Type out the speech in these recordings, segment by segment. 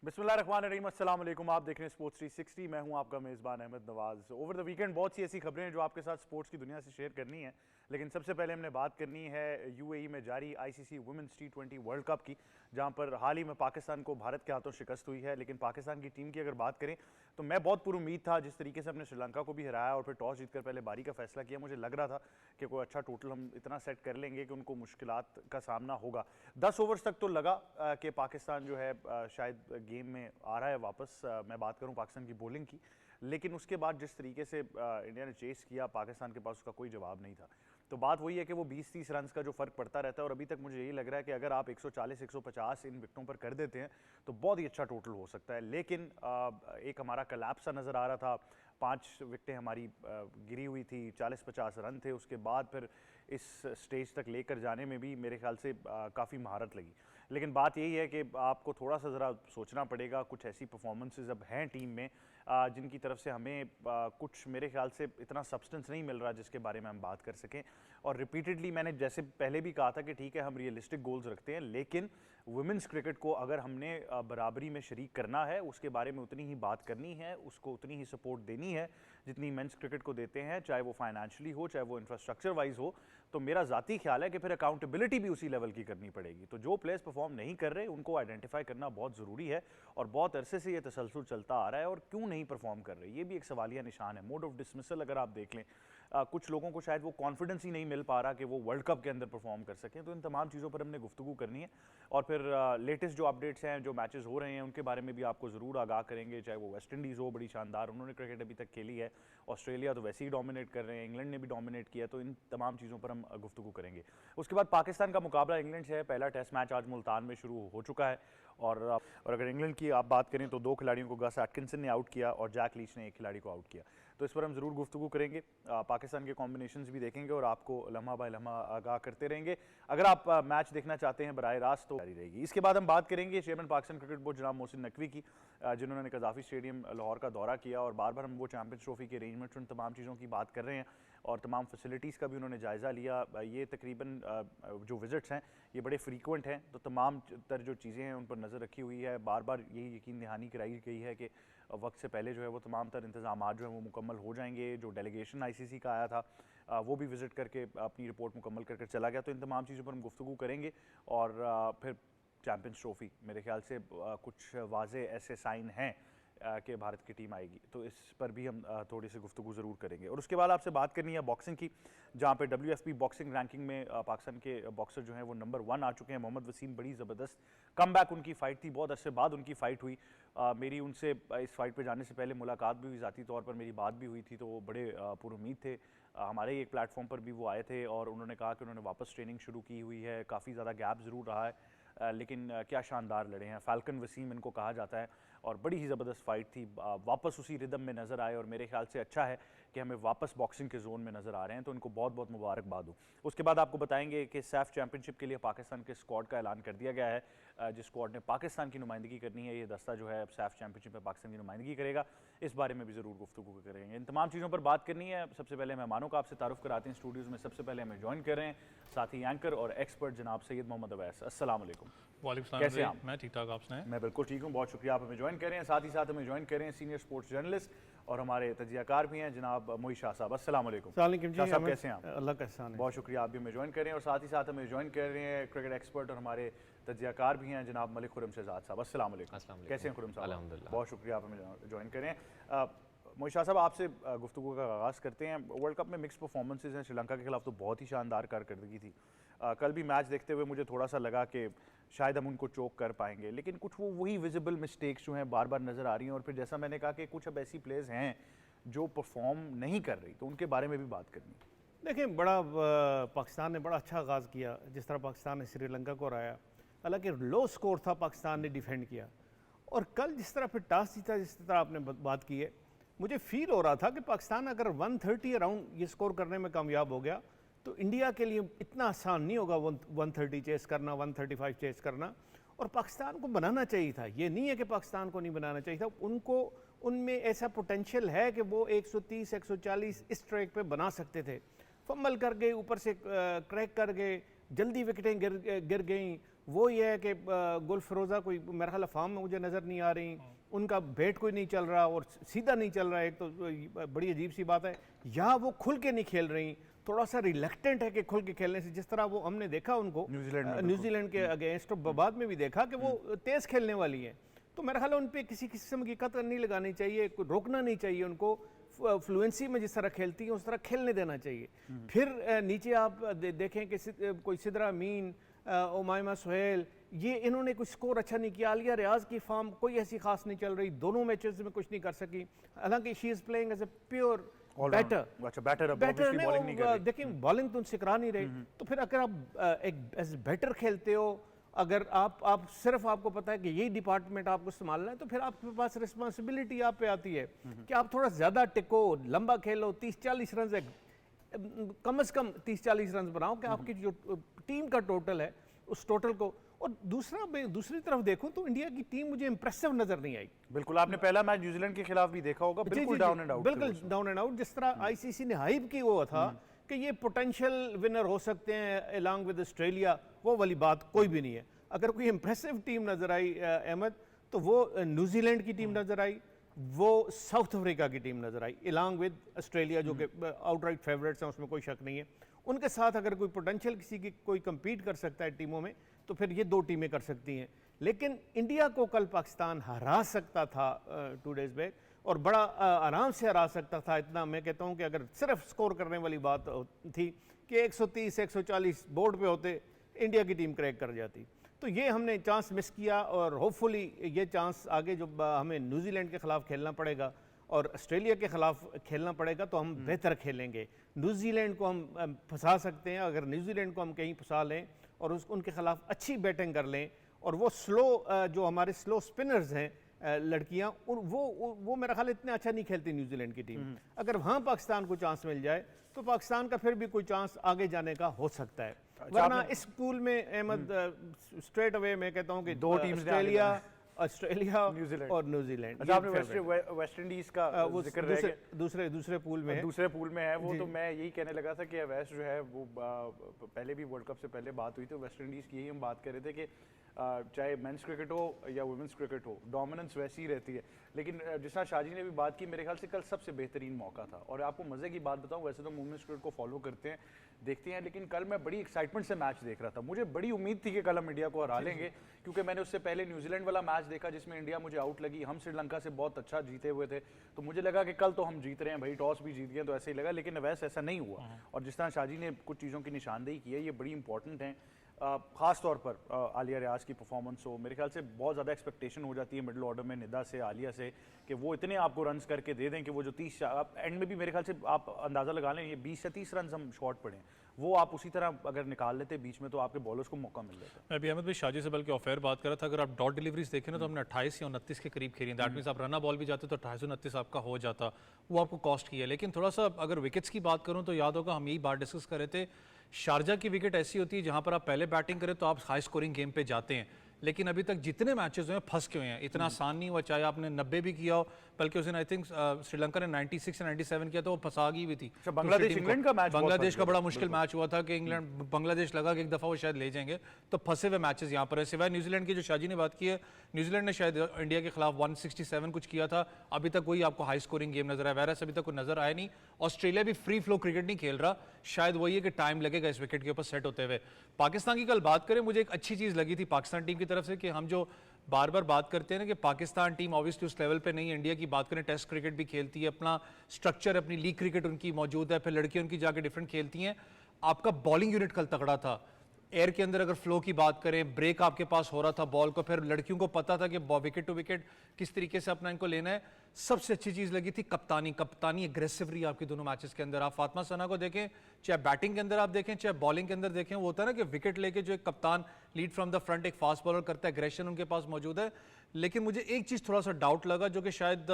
बिस्मिल्लाहिर्रहमानिर्रहीम, अस्सलाम वालेकुम। आप देख रहे हैं स्पोर्ट्स 360। मैं हूं आपका मेज़बान अहमद नवाज़। ओवर द वीकेंड बहुत सी ऐसी खबरें हैं जो आपके साथ स्पोर्ट्स की दुनिया से शेयर करनी है, लेकिन सबसे पहले हमने बात करनी है यूएई में जारी ICC women's T20 world cup की, जहां पर हाल ही में पाकिस्तान को भारत के हाथों शिकस्त हुई है। लेकिन पाकिस्तान की टीम की अगर बात करें तो मैं बहुत पुरुमीद था, जिस तरीके से हमने श्रीलंका को भी हराया और फिर टॉस जीतकर पहले बारी का फैसला किया। मुझे लग रहा था कि कोई अच्छा टोटल हम इतना सेट कर लेंगे कि उनको मुश्किलात का सामना होगा। 10 ओवर्स तक तो लगा कि पाकिस्तान जो है शायद गेम में आ रहा है वापस। मैं बात करूं पाकिस्तान की बॉलिंग की, लेकिन उसके बाद जिस तरीके से इंडिया ने चेस किया, पाकिस्तान के पास उसका कोई जवाब नहीं था। तो बात वही है कि वो 20-30 रन का जो फर्क पड़ता रहता है, और अभी तक मुझे यही लग रहा है कि अगर आप 140-150 इन विकेटों पर कर देते हैं तो बहुत ही अच्छा टोटल हो सकता है। लेकिन एक हमारा कलैप्स सा नज़र आ रहा था, 5 विकेटें हमारी गिरी हुई थी, 40-50 रन थे। उसके बाद फिर इस स्टेज तक लेकर जाने में भी मेरे ख्याल से काफ़ी महारत लगी। लेकिन बात यही है कि आपको थोड़ा सा ज़रा सोचना पड़ेगा। कुछ ऐसी परफॉर्मेंसेज अब हैं टीम में जिनकी तरफ से हमें कुछ मेरे ख्याल से इतना सब्सटेंस नहीं मिल रहा जिसके बारे में हम बात कर सकें। और रिपीटेडली मैंने जैसे पहले भी कहा था कि ठीक है हम रियलिस्टिक गोल्स रखते हैं, लेकिन वुमेंस क्रिकेट को अगर हमने बराबरी में शरीक करना है, उसके बारे में उतनी ही बात करनी है, उसको उतनी ही सपोर्ट देनी है जितनी मेंस क्रिकेट को देते हैं, चाहे वो फाइनेंशियली हो, चाहे वो इंफ्रास्ट्रक्चर वाइज हो। तो मेरा ज़ाती ख्याल है कि फिर अकाउंटेबिलिटी भी उसी लेवल की करनी पड़ेगी। तो जो प्लेयर्स परफॉर्म नहीं कर रहे उनको आइडेंटिफाई करना बहुत ज़रूरी है, और बहुत अरसे से ये तसलसल चलता आ रहा है। और क्यों नहीं परफॉर्म कर रहे, ये भी एक सवालिया निशान है। मोड ऑफ डिसमिसल अगर आप देख लें, कुछ लोगों को शायद वो कॉन्फिडेंस ही नहीं मिल पा रहा कि वो वर्ल्ड कप के अंदर परफॉर्म कर सकें। तो इन तमाम चीज़ों पर हमने गुफ्तगू करनी है, और फिर लेटेस्ट जो अपडेट्स हैं, जो मैचेस हो रहे हैं, उनके बारे में भी आपको ज़रूर आगाह करेंगे। चाहे वो वेस्ट इंडीज़ हो, बड़ी शानदार उन्होंने क्रिकेट अभी तक खेली है, ऑस्ट्रेलिया तो वैसे ही डोमिनेट कर रहे हैं, इंग्लैंड ने भी डोमिनेट किया। तो इन तमाम चीज़ों पर हम गुफ्तगू करेंगे। उसके बाद पाकिस्तान का मुकाबला इंग्लैंड से है। पहला टेस्ट मैच आज मुल्तान में शुरू हो चुका है, और अगर इंग्लैंड की आप बात करें तो 2 खिलाड़ियों को गस एटकिंसन ने आउट किया और जैक लीच ने 1 खिलाड़ी को आउट किया। तो इस पर हम ज़रूर गुफ्तगू करेंगे, पाकिस्तान के कॉम्बिनेशंस भी देखेंगे और आपको लम्हा बाय लम्हा आगाह करते रहेंगे। अगर आप मैच देखना चाहते हैं बराह रास्त तो जारी रहेगी। इसके बाद हम बात करेंगे चेयरमैन पाकिस्तान क्रिकेट बोर्ड जनाब मोहसिन नकवी की, जिन्होंने कज़ाफ़ी स्टेडियम लाहौर का दौरा किया, और बार बार हम वो चैंपियंस ट्रॉफी के अरेंजमेंट्स, उन तमाम चीज़ों की बात कर रहे हैं, और तमाम फैसिलिटीज़ का भी उन्होंने जायज़ा लिया। ये तकरीबन जो विज़िट्स हैं ये बड़े फ्रीक्वेंट हैं, तो तमाम तर जो चीज़ें हैं उन पर नज़र रखी हुई है। बार बार यही यकीन दहानी कराई गई है कि वक्त से पहले जो है वो तमाम तर इंतज़ाम जो हैं वो मुकम्मल हो जाएंगे। जो डेलीगेशन आईसीसी का आया था वो भी विज़िट करके अपनी रिपोर्ट मुकम्मल करके चला गया। तो इन तमाम चीज़ों पर हम गुफ्तगू करेंगे, और फिर चैम्पियंस ट्रॉफी मेरे ख्याल से कुछ वाज़े ऐसे साइन हैं कि भारत की टीम आएगी, तो इस पर भी हम थोड़ी सी गुफ्तगू ज़रूर करेंगे। और उसके बाद आपसे बात करनी है बॉक्सिंग की, जहाँ पे WFP बॉक्सिंग रैंकिंग में पाकिस्तान के बॉक्सर जो हैं वो नंबर 1 आ चुके हैं। मोहम्मद वसीम, बड़ी ज़बरदस्त कमबैक उनकी फ़ाइट थी, बहुत अरसे बाद उनकी फ़ाइट हुई। मेरी उनसे इस फाइट पर जाने से पहले मुलाकात भी हुई, ज़ाती तौर पर मेरी बात भी हुई थी, तो वो बड़े पुरुमीद थे। हमारे ही एक प्लेटफॉर्म पर भी वो आए थे, और उन्होंने कहा कि उन्होंने वापस ट्रेनिंग शुरू की हुई है। काफ़ी ज़्यादा गैप ज़रूर रहा है, लेकिन क्या शानदार लड़े हैं। फाल्कन वसीम इनको कहा जाता है, और बड़ी ही ज़बरदस्त फ़ाइट थी। वापस उसी रिदम में नज़र आए, और मेरे ख्याल से अच्छा है कि हमें वापस बॉक्सिंग के जोन में नज़र आ रहे हैं, तो इनको बहुत बहुत मुबारकबाद हो। उसके बाद आपको बताएंगे कि सैफ चैम्पियनशिप के लिए पाकिस्तान के स्क्वाड का ऐलान कर दिया गया है। जिस स्क्वाड ने पाकिस्तान की नुमाइंदगी करनी है, ये दस्ता जो है सैफ चैम्पियनशिप में पाकिस्तान की नुमाइंदगी करेगा। इस बारे में भी ज़रूर गुफ्तगू करेंगे। इन तमाम चीज़ों पर बात करनी है। सबसे पहले मेहमानों का आपसे तारुफ कराते हैं स्टूडियोज़ में। सबसे पहले हमें ज्वाइन कर रहे हैं साथी एंकर और एक्सपर्ट जनाब सैयद मोहम्मद अवैस। अस्सलाम वालेकुम। कैसे हैं आप? मैं ठीक ठाक, आप सुनाएं? मैं बिल्कुल ठीक हूँ, बहुत शुक्रिया आप हमें ज्वाइन कर रहे हैं। साथ ही साथ हमें ज्वाइन कर रहे हैं सीनियर स्पोर्ट्स जर्नलिस्ट और हमारे तजियाकार भी हैं जनाब मोई शाह साहब। अस्सलाम वालेकुम। शाह साहब कैसे हैं आप? अल्लाह का एहसान है। बहुत शुक्रिया आप भी हमें ज्वाइन कर रहे हैं। और साथ ही साथ हमें ज्वाइन कर रहे हैं क्रिकेट एक्सपर्ट और हमारे तजियाकार भी हैं जनाब मलिक खुर्रम शहजाद साहब। अस्सलाम वालेकुम। कैसे हैं खुर्रम साहब? अल्हम्दुलिल्लाह। बहुत शुक्रिया आप हमें ज्वाइन कर रहे हैं। मोई शाह साहब, आपसे गुफ्तगू का आगाज़ करते हैं। वर्ल्ड कप में मिक्स परफॉर्मेंसेज हैं। श्रीलंका के खिलाफ तो बहुत ही शानदार कारकर्दगी थी। कल भी मैच देखते हुए मुझे थोड़ा सा लगा कि शायद हम उनको चोक कर पाएंगे, लेकिन कुछ वो वही विजिबल मिस्टेक्स जो हैं बार बार नज़र आ रही हैं। और फिर जैसा मैंने कहा कि कुछ अब ऐसी प्लेयर्स हैं जो परफॉर्म नहीं कर रही, तो उनके बारे में भी बात करनी है। देखिए, पाकिस्तान ने बड़ा अच्छा आगाज़ किया, जिस तरह पाकिस्तान ने श्रीलंका को हराया। हालांकि लो स्कोर था, पाकिस्तान ने डिफेंड किया, और कल जिस तरह फिर टॉस जीता, जिस तरह आपने बात की है, मुझे फील हो रहा था कि पाकिस्तान अगर 130 अराउंड ये स्कोर करने में कामयाब हो गया तो इंडिया के लिए इतना आसान नहीं होगा 130 चेस करना, 135 चेस करना। और पाकिस्तान को बनाना चाहिए था, ये नहीं है कि पाकिस्तान को नहीं बनाना चाहिए था, उनको उनमें ऐसा पोटेंशियल है कि वो 130 140 इस ट्रैक पे बना सकते थे। फंबल कर गए, ऊपर से क्रैक कर गए, जल्दी विकेटें गिर गई, वो ये है कि गुल फिरोज़ा कोई मेरा ख्याल फॉर्म में मुझे नज़र नहीं आ रही, उनका बैट कोई नहीं चल रहा और सीधा नहीं चल रहा है, एक तो बड़ी अजीब सी बात है। या वो खुल के नहीं खेल रही, थोड़ा सा रिलेक्टेंट है कि खुल के खेलने से, जिस तरह वो हमने देखा उनको न्यूजीलैंड के अगेंस्ट, बाद में भी देखा कि वो तेज़ खेलने वाली है। तो मेरा ख्याल है उन पर किसी किस्म की कतर नहीं लगानी चाहिए, रोकना नहीं चाहिए उनको, फ्लुएंसी में जिस तरह खेलती है उस तरह खेलने देना चाहिए। फिर नीचे आप देखें कि कोई सिदरा अमीन, उमायमा सुहेल, ये इन्होंने कुछ स्कोर अच्छा नहीं किया। आलिया रियाज की फॉर्म कोई ऐसी खास नहीं चल रही, दोनों मैचेस में कुछ नहीं कर सकी, हालांकि she is playing as a pure batter देखिए बॉलिंग तो उनसे करा नहीं रही। तो फिर अगर आप एक एज बैटर खेलते हो, अगर आप सिर्फ आपको पता है कि यही डिपार्टमेंट आपको संभालना है, तो फिर आपके पास रिस्पॉन्सिबिलिटी आप पे आती है कि आप थोड़ा ज़्यादा टिको, लंबा खेलो, 30-40 रन, कम से कम 30-40 रन बनाओ कि आपकी जो टीम का टोटल है उस टोटल को। और दूसरी तरफ देखूं तो इंडिया की टीम मुझे इंप्रेसिव नजर नहीं आई। बिल्कुल, आपने पहला मैच न्यूजीलैंड के खिलाफ भी देखा होगा, बिल्कुल डाउन एंड आउट, बिल्कुल डाउन एंड आउट। जिस तरह आईसीसी ने हाइप की वो था कि ये पोटेंशियल विनर हो सकते हैं अलॉन्ग विद ऑस्ट्रेलिया, वो वाली बात कोई भी नहीं है। अगर कोई इंप्रेसिव टीम नजर आई अहमद, तो वो न्यूजीलैंड की टीम नजर आई, वो साउथ अफ्रीका की टीम नजर आई अलॉन्ग विद ऑस्ट्रेलिया, जो कि आउटराइट फेवरेट्स हैं, उसमें कोई शक नहीं है। उनके साथ अगर कोई पोटेंशियल किसी की कोई compete कर सकता है टीमों में, तो फिर ये दो टीमें कर सकती हैं। लेकिन इंडिया को कल पाकिस्तान हरा सकता था 2 डेज बैक, और बड़ा आराम से हरा सकता था। इतना मैं कहता हूँ कि अगर सिर्फ स्कोर करने वाली बात थी कि 130-140 बोर्ड पे होते, इंडिया की टीम क्रैक कर जाती। तो ये हमने चांस मिस किया, और होपफुली ये चांस आगे जो हमें न्यूजीलैंड के खिलाफ खेलना पड़ेगा और ऑस्ट्रेलिया के खिलाफ खेलना पड़ेगा, तो हम बेहतर खेलेंगे। न्यूजीलैंड को हम फंसा सकते हैं, अगर न्यूजीलैंड को हम कहीं फंसा लें और उनके खिलाफ अच्छी बैटिंग कर लें, और वो स्लो जो हमारे स्लो स्पिनर्स हैं लड़कियां, और वो मेरा ख्याल इतने अच्छा नहीं खेलती न्यूजीलैंड की टीम। अगर वहाँ पाकिस्तान को चांस मिल जाए तो पाकिस्तान का फिर भी कोई चांस आगे जाने का हो सकता है। वरना इस पूल में अहमद स्ट्रेट अवे मैं कहता हूँ कि दो टीम्स, ऑस्ट्रेलिया और न्यूजीलैंड। अच्छा, आपने वेस्ट इंडीज का जिक्र रह गया, दूसरे पूल में है, दूसरे पूल में है वो। तो मैं यही कहने लगा था कि वेस्ट जो है वो पहले भी वर्ल्ड कप से पहले बात हुई, तो वेस्ट इंडीज़ की यही हम बात कर रहे थे कि चाहे मेंस क्रिकेट हो या वुमेंस क्रिकेट हो, डोमिनेंस वैसी ही रहती है। लेकिन जिस तरह शाहजी ने भी बात की, मेरे ख्याल से कल सबसे बेहतरीन मौका था। और आपको मज़े की बात बताऊं, वैसे तो वुमेंस क्रिकेट को फॉलो करते हैं, देखते हैं, लेकिन कल मैं बड़ी एक्साइटमेंट से मैच देख रहा था। मुझे बड़ी उम्मीद थी कि कल हम इंडिया को हरा लेंगे, क्योंकि मैंने उससे पहले न्यूजीलैंड वाला मैच देखा जिसमें इंडिया मुझे आउट लगी। हम श्रीलंका से बहुत अच्छा जीते हुए थे, तो मुझे लगा कि कल तो हम जीत रहे हैं भाई, टॉस भी जीत गए, तो ऐसे ही लगा। लेकिन वैसे ऐसा नहीं हुआ, और जिस तरह शाहजी ने कुछ चीज़ों की निशानदेही की है, ये बड़ी इंपॉर्टेंट है। ख़ास तौर पर आलिया रियाज की परफॉर्मेंस हो, मेरे ख्याल से बहुत ज़्यादा एक्सपेक्टेशन हो जाती है मिडिल ऑर्डर में निदा से, आलिया से, कि वो इतने आपको रन्स करके दे दें कि वो जो 30 एंड में भी मेरे ख्याल से आप अंदाज़ा लगा लें, ये 20 या 30 रन हम शॉर्ट पड़े, वो आप उसी तरह अगर निकाल लेते बीच में, तो आपके बॉलर्स को मौका मिल जाता। मैं भी अहमद भाई शाहजी से बल्कि ऑफेयर बात कर रहा था, अगर आप डॉट डिलीवरीज देखें ना, तो हमने 28 या 29 के करीब खेली। दैट मीन्स आप रना बॉल भी जाते तो 28-29 आपका हो जाता, वो आपको कॉस्ट की है। लेकिन थोड़ा सा अगर विकेट्स की बात करूँ तो याद होगा हम यही बात डिस्कस कर रहे थे, शारजा की विकेट ऐसी होती है जहाँ पर आप पहले बैटिंग करें तो आप हाई स्कोरिंग गेम पे जाते हैं, लेकिन अभी तक जितने मैचेस हुए हैं फंस के हुए हैं। इतना आसान नहीं हुआ, चाहे आपने 90 भी किया हो, बल्कि उस दिन आई थिंक श्रीलंका ने 96 या 97 किया तो वो फंसा गई हुई थी। बांग्लादेश इंग्लैंड का मैच, बांग्लादेश का बड़ा मुश्किल मैच हुआ था कि इंग्लैंड बांग्लादेश लगा कि एक दफ़ा वो शायद ले जाएंगे, तो फंसे हुए मैचेस यहाँ पर है। सिवाय न्यूजीलैंड की जो शाहजी ने बात की है, न्यूजीलैंड ने शायद इंडिया के खिलाफ 167 कुछ किया था, अभी तक कोई आपको हाई स्कोरिंग गेम नजर आया। वैरस अभी तक कोई नजर आया नहीं। ऑस्ट्रेलिया भी फ्री फ्लो क्रिकेट नहीं खेल रहा, शायद वही है कि टाइम लगेगा इस विकेट के ऊपर सेट होते हुए। पाकिस्तान की कल बात करें, मुझे एक अच्छी चीज़ लगी थी पाकिस्तान टीम की तरफ से कि हम जो बार बार बात करते हैं ना कि पाकिस्तान टीम ऑब्वियसली उस लेवल पे नहीं है। इंडिया की बात करें, टेस्ट क्रिकेट भी खेलती है, अपना स्ट्रक्चर, अपनी लीग क्रिकेट उनकी मौजूद है, फिर लड़कियां उनकी जाके डिफरेंट खेलती हैं। आपका बॉलिंग यूनिट कल तगड़ा था। एयर के अंदर अगर फ्लो की बात करें, ब्रेक आपके पास हो रहा था बॉल को, फिर लड़कियों को पता था कि विकेट टू विकेट किस तरीके से अपना इनको लेना है। सबसे अच्छी चीज़ लगी थी कप्तानी एग्रेसिव रही आपकी दोनों मैचेस के अंदर। आप फातिमा सना को देखें, चाहे बैटिंग के अंदर आप देखें, चाहे बॉलिंग के अंदर देखें, वो होता है ना कि विकेट लेके जो एक कप्तान लीड फ्रॉम द फ्रंट एक फास्ट बॉलर करता है, एग्रेशन उनके पास मौजूद है। लेकिन मुझे एक चीज़ थोड़ा सा डाउट लगा, जो कि शायद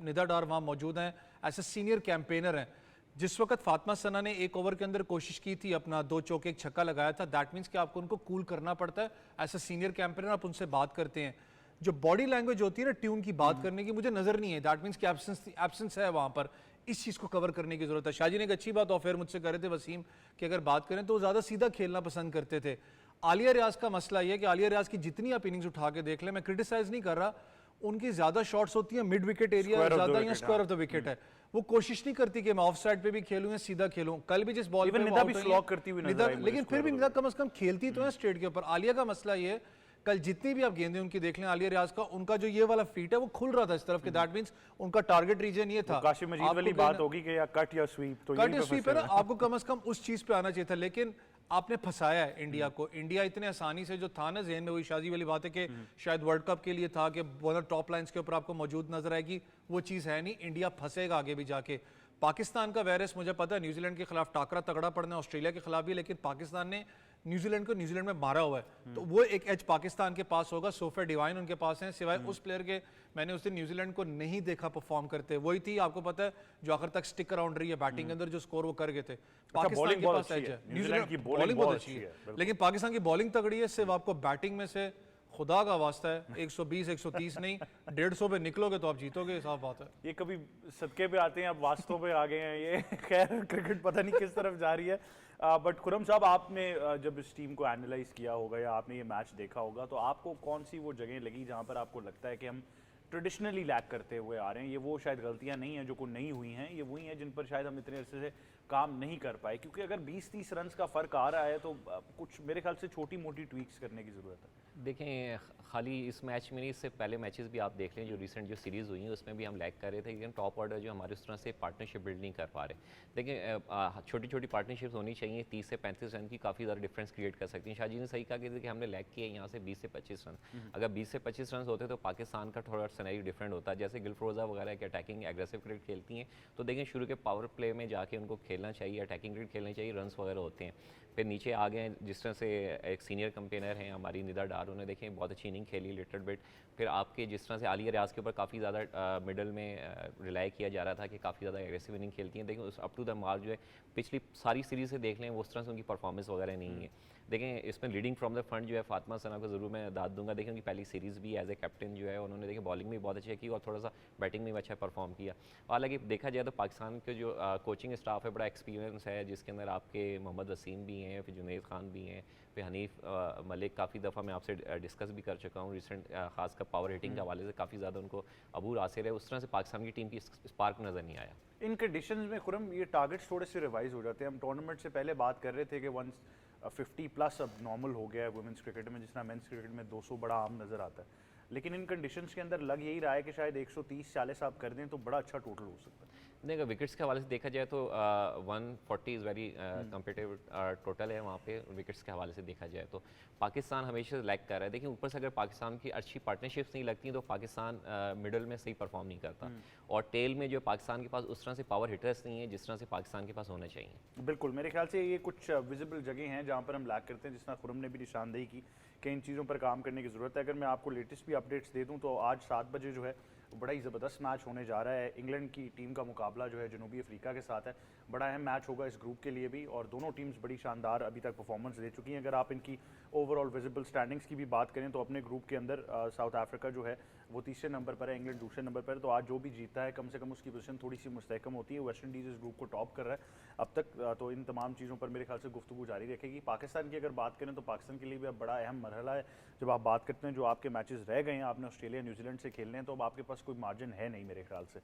निदा डार वहाँ मौजूद हैं, ऐसे सीनियर कैंपेनर हैं। जिस वक्त फातिमा सना ने एक ओवर के अंदर कोशिश की थी, अपना 2 चौके 1 छक्का लगाया था, दैट मीन्स कि आपको उनको कूल करना पड़ता है। ऐसा सीनियर कैंपेनर आप उनसे बात करते हैं, जो बॉडी लैंग्वेज होती है ना ट्यून की बात करने की, मुझे नजर नहीं है। दैट मीन्स कि एब्सेंस है वहाँ पर, इस चीज़ को कवर करने की जरूरत है। शाहजी ने एक अच्छी बात ऑफेयर मुझसे कर रहे थे वसीम कि अगर बात करें तो वो ज़्यादा सीधा खेलना पसंद करते थे। आलिया रियाज का मसला ये है कि आलिया रियाज की जितनी आप इनिंग्स उठा के देख लें, मैं क्रिटिसाइज नहीं कर रहा, उनकी ज्यादा शॉट्स होती हैं मिड विकेट एरिया, ज्यादा या स्क्वायर ऑफ द विकेट है। वो कोशिश नहीं करती कि मैं ऑफ साइड पे भी खेलूं या सीधा खेलूं। कल भी जिस बॉल पे निदा भी स्लॉग करती हुई नजर आई मुझे, लेकिन फिर भी निदा कम से कम खेलती तो है स्ट्रेट के ऊपर। आलिया का मसला ये है, कल जितनी भी आप गेंदें उनकी देख लें आलिया रियाज का, उनका जो ये वाला फीट है वो खुल रहा था इस तरफ के, दैट मींस उनका टारगेट रीजन ये था। काशिफ मजीद वाली बात होगी कि या कट या स्वीप, तो कट या स्वीप है ना, आपको कम से कम उस चीज पे आना चाहिए था, लेकिन आपने फंसाया है इंडिया को। इंडिया इतने आसानी से जो था ना ज़हन में, वही शाजी वाली बात है कि शायद वर्ल्ड कप के लिए था कि बॉलर टॉप लाइंस के ऊपर आपको मौजूद नजर आएगी, वो चीज़ है नहीं। इंडिया फंसेगा आगे भी जाके। पाकिस्तान का वायरस मुझे पता है, न्यूजीलैंड के खिलाफ टाकरा तगड़ा पड़ना है, ऑस्ट्रेलिया के खिलाफ भी, लेकिन पाकिस्तान ने न्यूजीलैंड को न्यूजीलैंड में मारा हुआ है, तो वो एक एज पाकिस्तान के पास होगा। सोफे डिवाइन उनके पास है, सिवाय उस प्लेयर के मैंने उस दिन न्यूजीलैंड को नहीं देखा परफॉर्म करते। वही थी, आपको पता है, जो आखिर तक स्टिक अराउंड रही है बैटिंग के अंदर, जो स्कोर वो कर गए थे। पाकिस्तान के पास एज है, न्यूजीलैंड की बॉलिंग बहुत अच्छी है, लेकिन पाकिस्तान की बॉलिंग तगड़ी है। सिर्फ आपको बैटिंग में से खुदा का वास्ता है 120 130 नहीं 150 पे निकलोगे तो आप जीतोगे, साफ बात है। ये कभी सदके पे आते हैं, अब वास्तव पे आ गए हैं ये। खैर क्रिकेट पता नहीं किस तरफ जा रही है। बट खुरम साहब, आपने जब इस टीम को एनालाइज किया होगा या आपने ये मैच देखा होगा, तो आपको कौन सी वो जगह लगी जहाँ पर आपको लगता है कि हम ट्रेडिशनली लैक करते हुए आ रहे हैं? ये वो शायद गलतियाँ नहीं हैं जो को नहीं हुई हैं, ये वही हैं जिन पर शायद हम इतने अरसे से काम नहीं कर पाए। क्योंकि अगर 20-30 रन का फ़र्क आ रहा है तो कुछ मेरे ख्याल से छोटी मोटी ट्वीक्स करने की ज़रूरत है। देखें, खाली इस मैच में नहीं, इससे पहले मैचेस भी आप देख लें, जो रिसेंट जो सीरीज़ हुई है उसमें भी हम लैग कर रहे थे, लेकिन टॉप ऑर्डर जो हमारे उस तरह से पार्टनरशिप बिल्ड नहीं कर पा रहे। देखें, छोटी छोटी पार्टनरशिप्स होनी चाहिए, 30 से 35 रन की काफ़ी ज़्यादा डिफरेंस क्रिएट कर सकती हैं। शाहजी ने सही कहा कि हमने लैग किया यहाँ से 20 से 25 रन। अगर 20 से 25 रन होते तो पाकिस्तान का थोड़ा सिनेरियो डिफरेंट होता। जैसे गिलफ्रोजा वगैरह की अटैकिंग एग्रेसिव क्रिकेट खेलती हैं, तो देखें शुरू के पावर प्ले में जाके उनको खेलना चाहिए, अटैकिंग क्रिकेट खेलनी चाहिए, रन्स वगैरह होते हैं। फिर नीचे आ गए, जिस तरह से एक सीनियर कंपेनर हैं हमारी निदा डार, उन्होंने देखें बहुत अच्छी इनिंग खेली लिटिल बिट। फिर आपके जिस तरह से आलिया रियाज के ऊपर काफ़ी ज़्यादा मिडल में रिलाई किया जा रहा था कि काफ़ी ज़्यादा एग्रेसिव इनिंग खेलती हैं, लेकिन उस अप टू द मार्क जो है पिछली सारी सीरीज़ से देख लें, उस तरह से उनकी परफॉर्मेंस वगैरह नहीं है। देखें, इसमें लीडिंग फ्रॉम द फ्रंट जो है फातिमा सना को ज़रूर मैं दाद दूंगा। देखें, उनकी पहली सीरीज़ भी एज ए कैप्टन जो है उन्होंने देखें बॉलिंग में बहुत अच्छी की और थोड़ा सा बैटिंग में भी अच्छा परफॉर्म किया। हालांकि देखा जाए तो पाकिस्तान के जो कोचिंग स्टाफ है बड़ा एक्सपीरियंस है, जिसके अंदर आपके मोहम्मद वसीम भी हैं, फिर जुनैद खान भी हैं, फिर हनीफ मलिक। काफ़ी दफ़ा मैं आपसे डिस्कस भी कर चुका हूँ रिसेंट, खासकर पावर हिटिंग के हवाले से काफ़ी ज़्यादा उनको अबूर हासिल है। उस तरह से पाकिस्तान की टीम की स्पार्क नज़र नहीं आया। इन कंडीशंस में खुरम ये टारगेट्स थोड़े से रिवाइज हो जाते हैं। हम टूर्नामेंट से पहले बात कर रहे थे कि 150 प्लस अब नॉर्मल हो गया है वुमेंस क्रिकेट में, जिस तरह मेंस क्रिकेट में 200 बड़ा आम नज़र आता है। लेकिन इन कंडीशंस के अंदर लग यही रहा है कि शायद 130-40 आप कर दें तो बड़ा अच्छा टोटल हो सकता है। नहीं, अगर विकेट्स के हवाले से देखा जाए तो 140 इज़ वेरी कम्पिटेटिव टोटल है वहाँ पे विकेट्स के हवाले से देखा जाए तो। पाकिस्तान हमेशा लैग कर रहा है। देखिए, ऊपर से अगर पाकिस्तान की अच्छी पार्टनरशिप्स नहीं लगती तो पाकिस्तान मिडल में सही परफॉर्म नहीं करता, और टेल में जो पाकिस्तान के पास उस तरह से पावर हिटर्स नहीं है जिस तरह से पाकिस्तान के पास होना चाहिए। बिल्कुल, मेरे ख्याल से ये कुछ विजिबल जगह हैं जहाँ पर हम लैग करते हैं, जिस तरह खुरम ने भी निशानदेही की कि इन चीज़ों पर काम करने की ज़रूरत है। अगर मैं आपको लेटेस्ट भी अपडेट्स दे दूँ तो आज 7 बजे जो है बड़ा ही ज़बरदस्त मैच होने जा रहा है। इंग्लैंड की टीम का मुकाबला जो है जनूबी अफ्रीका के साथ है। बड़ा अहम मैच होगा इस ग्रुप के लिए भी, और दोनों टीम्स बड़ी शानदार अभी तक परफॉर्मेंस दे चुकी हैं। अगर आप इनकी ओवरऑल विजिबल स्टैंडिंग्स की भी बात करें तो अपने ग्रुप के अंदर साउथ अफ्रीका जो है वो 3रे नंबर पर है, इंग्लैंड 2रे नंबर पर है। तो आज जो भी जीतता है कम से कम उसकी पोजीशन थोड़ी सी मुस्तहकम होती है। वेस्ट इंडीज़ इस ग्रुप को टॉप कर रहा है अब तक। तो इन तमाम चीज़ों पर मेरे ख्याल से गुफ्तगू जारी रखेगी। पाकिस्तान की अगर बात करें तो पाकिस्तान के लिए भी अब बड़ा अहम मरहला है। जब आप बात करते हैं जो आपके मैचेस रह गए हैं, आपने ऑस्ट्रेलिया न्यूजीलैंड से खेलने हैं, तो अब आपके पास कोई मार्जिन है नहीं मेरे ख्याल से।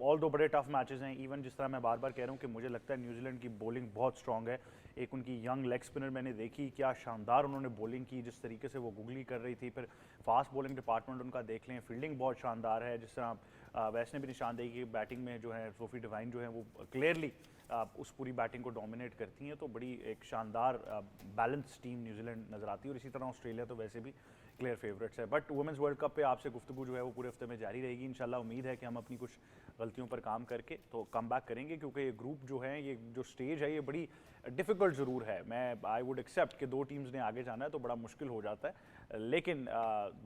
ऑल दो बड़े टफ मैचेस हैं। इवन जिस तरह मैं बार बार कह रहा हूँ कि मुझे लगता है न्यूजीलैंड की बॉलिंग बहुत स्ट्रॉन्ग है। एक उनकी यंग लेग स्पिनर मैंने देखी, क्या शानदार उन्होंने बॉलिंग की, जिस तरीके से वो गुगली कर रही थी। फिर फास्ट बॉलिंग डिपार्टमेंट उनका देख लें, फील्डिंग बहुत शानदार है। जिस तरह वैसे ने भी निशानदेही की, बैटिंग में जो है सोफी डिवाइन जो है वो क्लियरली उस पूरी बैटिंग को डोमिनेट करती हैं। तो बड़ी एक शानदार बैलेंस टीम न्यूजीलैंड नज़र आती है। और इसी तरह ऑस्ट्रेलिया तो वैसे भी क्लियर फेवरेट्स है। बट वुमेंस वर्ल्ड कप पे आपसे गुफ्तगू जो है वो पूरे हफ्ते में जारी रहेगी इंशाल्लाह। उम्मीद है कि हम अपनी कुछ गलतियों पर काम करके तो कम बैक करेंगे, क्योंकि ये ग्रुप जो है, ये जो स्टेज है, ये बड़ी डिफ़िकल्ट ज़रूर है। मैं आई वुड एक्सेप्ट कि 2 टीम्स ने आगे जाना है तो बड़ा मुश्किल हो जाता है, लेकिन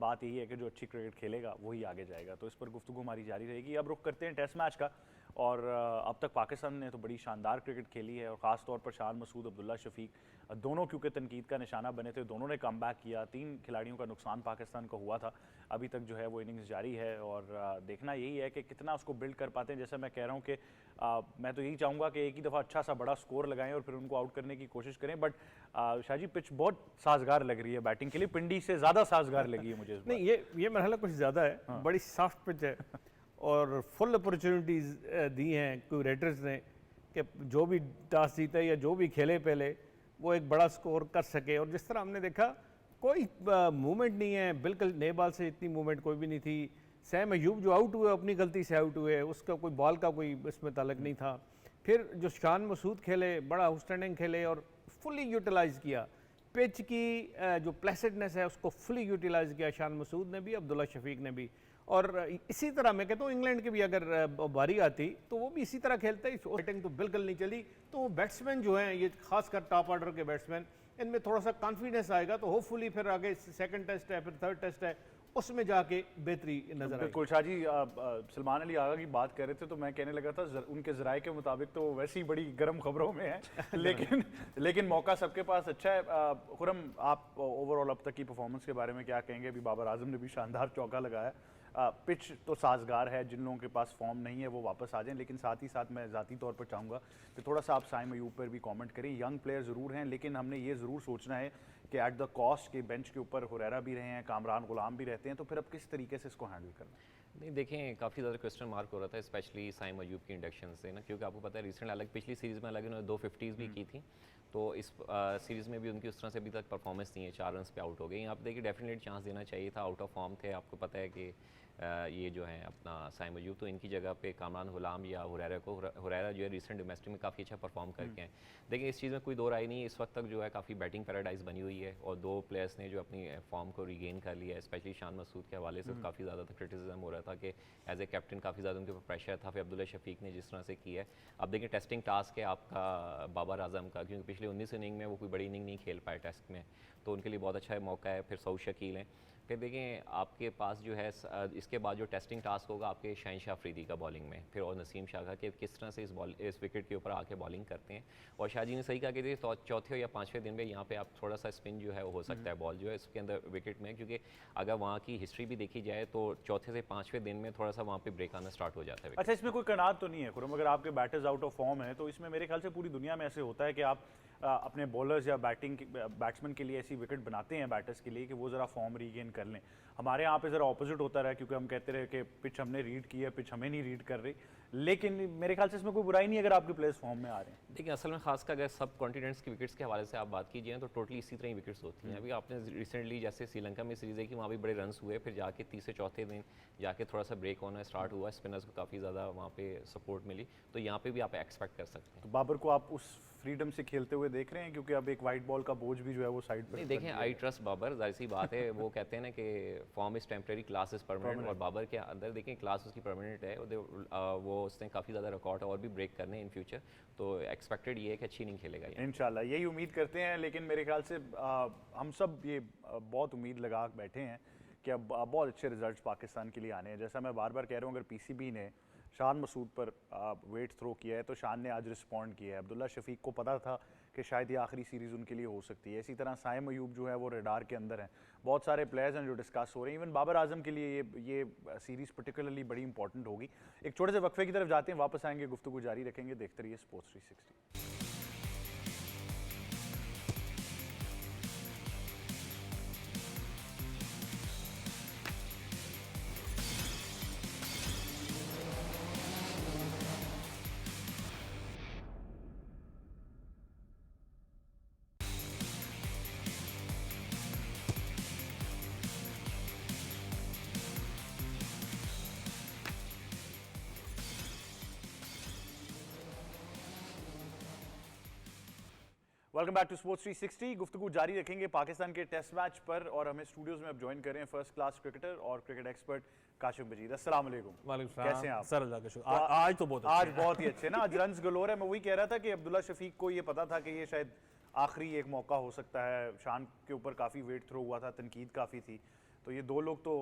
बात यही है कि जो अच्छी क्रिकेट खेलेगा वही आगे जाएगा। तो इस पर गुफ्तगू हमारी जारी रहेगी। अब रुख करते हैं टेस्ट मैच का। और अब तक पाकिस्तान ने तो बड़ी शानदार क्रिकेट खेली है और ख़ास तौर पर शान मसूद, अब्दुल्ला शफीक दोनों क्योंकि तनकीद का निशाना बने थे, दोनों ने कम बैक किया। 3 खिलाड़ियों का नुकसान पाकिस्तान को हुआ था। अभी तक जो है वो इनिंग्स जारी है और देखना यही है कि कितना उसको बिल्ड कर पाते हैं। जैसे मैं कह रहा हूँ कि मैं तो यही चाहूँगा कि एक ही दफ़ा अच्छा सा बड़ा स्कोर लगाएं और फिर उनको आउट करने की कोशिश करें। बट शाहजी पिच बहुत साजगार लग रही है बैटिंग के लिए, पिंडी से ज़्यादा साजगार लगी है मुझे इस बार। नहीं, ये मरहला कुछ ज़्यादा है, बड़ी सॉफ्ट पिच है और फुल अपॉर्चुनिटीज़ दी हैं क्यूरेटर्स ने कि जो भी टॉस जीता या जो भी खेले पहले वो एक बड़ा स्कोर कर सके। और जिस तरह हमने देखा कोई मूवमेंट नहीं है, बिल्कुल नए बॉल से इतनी मूवमेंट कोई भी नहीं थी। सैम अयूब जो आउट हुए अपनी गलती से आउट हुए, उसका कोई बॉल का कोई इसमें ताल्लुक नहीं था। फिर जो शान मसूद खेले बड़ा आउटस्टैंडिंग खेले और फुली यूटिलाइज़ किया पिच की जो प्लेसिडनेस है उसको फुली यूटिलाइज़ किया शान मसूद ने भी, अब्दुल्ला शफीक ने भी। और इसी तरह मैं कहता हूँ इंग्लैंड की भी अगर बारी आती तो वो भी इसी तरह खेलते ही। बैटिंग तो बिल्कुल नहीं चली, तो बैट्समैन जो हैं ये खासकर टॉप ऑर्डर के बैट्समैन, इनमें थोड़ा सा कॉन्फिडेंस आएगा तो होपफुली फिर आगे सेकंड टेस्ट है, फिर थर्ड टेस्ट है, उसमें जाके बेहतरी नजर आएगी। बिल्कुल शाहजी, सलमान अली आगा की बात कर रहे थे तो मैं कहने लगा था उनके ज़राए के मुताबिक तो वैसे ही बड़ी गर्म खबरों में है लेकिन मौका सबके पास अच्छा है। खुरम, आप ओवरऑल अब तक की परफॉर्मेंस के बारे में क्या कहेंगे? अभी बाबर आजम ने भी शानदार चौका लगाया। पिच तो साजगार है, जिन लोगों के पास फॉर्म नहीं है वो वापस आ जाएं, लेकिन साथ ही साथ मैं ज़ाती तौर पर चाहूँगा कि थोड़ा सा आप साइम अयूब पर भी कमेंट करें। यंग प्लेयर ज़रूर हैं लेकिन हमने ये ज़रूर सोचना है कि एट द कॉस्ट के बेंच के ऊपर हुरैरा भी रहे हैं, कामरान गुलाम भी रहते हैं, तो फिर अब किस तरीके से इसको हैंडल करना है? नहीं, देखें काफ़ी ज़्यादा क्वेश्चन मार्क हो रहा था स्पेशली साइम अयूब की इंडक्शन से ना, क्योंकि आपको पता है रिसेंट अलग पिछली सीरीज़ में अलग इन्होंने 2 50s भी की थी, तो इस सीरीज़ में भी उनकी उस तरह से अभी तक परफॉर्मेंस नहीं है, 4 रन पे आउट हो गए। यहाँ पे देखिए डेफिनेटली चांस देना चाहिए था, आउट ऑफ फॉर्म थे। आपको पता है कि ये जो है अपना साइम अयूब, तो इनकी जगह पे कामरान गुलाम या हुरैरा को, हुरैरा जो है रिसेंट डोमेस्टिक में काफ़ी अच्छा परफॉर्म करके हैं। देखिए इस चीज़ में कोई दो राय नहीं है, इस वक्त तक जो है काफ़ी बैटिंग पैराडाइज बनी हुई है और 2 प्लेयर्स ने जो अपनी फॉर्म को रीगेन कर लिया है। स्पेशली शान मसूद के हवाले से काफ़ी ज़्यादा क्रिटिसिज्म हो रहा था कि एज ए कैप्टन काफ़ी ज़्यादा उनके ऊपर प्रेशर था। फिर अब्दुल्ला शफीक ने जिस तरह से किया है, अब देखिए टेस्टिंग टास्क है आपका बाबर आजम का, क्योंकि पिछले 19 इनिंग में वो कोई बड़ी इनिंग नहीं खेल पाए टेस्ट में, तो उनके लिए बहुत अच्छा मौका है। फिर सऊद शकील हैं, फिर देखें आपके पास जो है इसके बाद जो टेस्टिंग टास्क होगा आपके शहनशाह अफरीदी का बॉलिंग में, फिर और नसीम शाह का कि किस तरह से इस विकेट के ऊपर आके बॉलिंग करते हैं। और शाहजी ने सही कहा कि देखिए चौथे या 5वें दिन में यहाँ पे आप थोड़ा सा स्पिन जो है हो सकता है बॉल जो है इसके अंदर विकेट में, क्योंकि अगर वहाँ की हिस्ट्री भी देखी जाए तो चौथे से 5वें दिन में थोड़ा सा वहाँ पे ब्रेक आना स्टार्ट हो जाता है। अच्छा, इसमें कोई कनात तो नहीं है खुरम, अगर आपके बैटर्स आउट ऑफ फॉर्म है तो इसमें मेरे ख्याल से पूरी दुनिया में ऐसे होता है कि आप अपने बॉलर्स या बैट्समैन के लिए ऐसी विकेट बनाते हैं बैटर्स के लिए कि वो ज़रा फॉर्म रीगेन कर लें। हमारे यहाँ पे ज़रा ऑपोजिट होता रहा, क्योंकि हम कहते रहे कि पिच हमने रीड की है, पिच हमें नहीं रीड कर रही। लेकिन मेरे ख्याल से इसमें कोई बुराई नहीं अगर आपके प्लेयर्स फॉर्म में आ रहे हैं। देखिए असल में खासकर अगर सब कॉन्टिनेंट्स की विकेट्स के हवाले से आप बात कीजिए तो टोटली इसी तरह ही विकेट्स होती हैं। अभी आपने रिसेंटली जैसे श्रीलंका में सीरीज़ है कि वहाँ भी बड़े रन्स हुए, फिर जाके तीसरे चौथे दिन जाके थोड़ा सा ब्रेक होना स्टार्ट हुआ, स्पिनर्स को काफ़ी ज़्यादा वहाँ पे सपोर्ट मिली, तो यहाँ पे भी आप एक्सपेक्ट कर सकते हैं। तो बाबर को आप उस फ्रीडम से खेलते हुए देख रहे हैं, क्योंकि अब एक वाइट बॉल का बोझ भी जो है वो साइड पर नहीं देखें, आई ट्रस्ट बाबर, जाहिर सी बात है। वो कहते हैं ना कि form is temporary, class is permanent, और बाबर के अंदर देखें क्लास उसकी परमानेंट है। वो उसने काफ़ी ज़्यादा रिकॉर्ड और भी ब्रेक करने इन फ्यूचर, तो एक्सपेक्टेड ये है कि अच्छी नहीं खेलेगा ये। इंशाल्लाह यही उम्मीद करते हैं। लेकिन मेरे ख्याल से हम सब ये बहुत उम्मीद लगा बैठे हैं कि अब बहुत अच्छे रिजल्ट्स पाकिस्तान के लिए आने हैं। जैसा मैं बार बार कह रहा हूँ, अगर पीसीबी ने शान मसूद पर वेट थ्रो किया है तो शान ने आज रिस्पॉन्ड किया है। अब्दुल्ला शफीक को पता था कि शायद ये आखिरी सीरीज़ उनके लिए हो सकती है। इसी तरह साइम अयूब जो है वो रेडार के अंदर हैं। बहुत सारे प्लेयर्स हैं जो डिस्कस हो रहे हैं। इवन बाबर आजम के लिए ये सीरीज़ पर्टिकुलरली बड़ी इंपॉर्टेंट होगी। एक छोटे से वक्फे की तरफ जाते हैं, वापस आएंगे, गुफ्तगू जारी रखेंगे। देखते रहिए sports 360। Welcome back to sports 360। गुफ्तगू जारी रखेंगे पाकिस्तान के टेस्ट मैच पर, और हमें स्टूडियोज में अब ज्वाइन कर रहे हैं फर्स्ट क्लास क्रिकेटर और क्रिकेट एक्सपर्ट काशिफ मजीद। अस्सलाम वालेकुम। कैसे हैं आप? सर अल्लाह का शुक्र। आज तो बहुत आज बहुत ही अच्छे ना, आज रन्स गलोर है। मैं वही कह रहा था कि अब्दुल्ला शफीक को ये पता था कि ये शायद आखिरी एक मौका हो सकता है। शान के ऊपर काफ़ी वेट थ्रो हुआ था, तनकीद काफ़ी थी, तो ये 2 लोग तो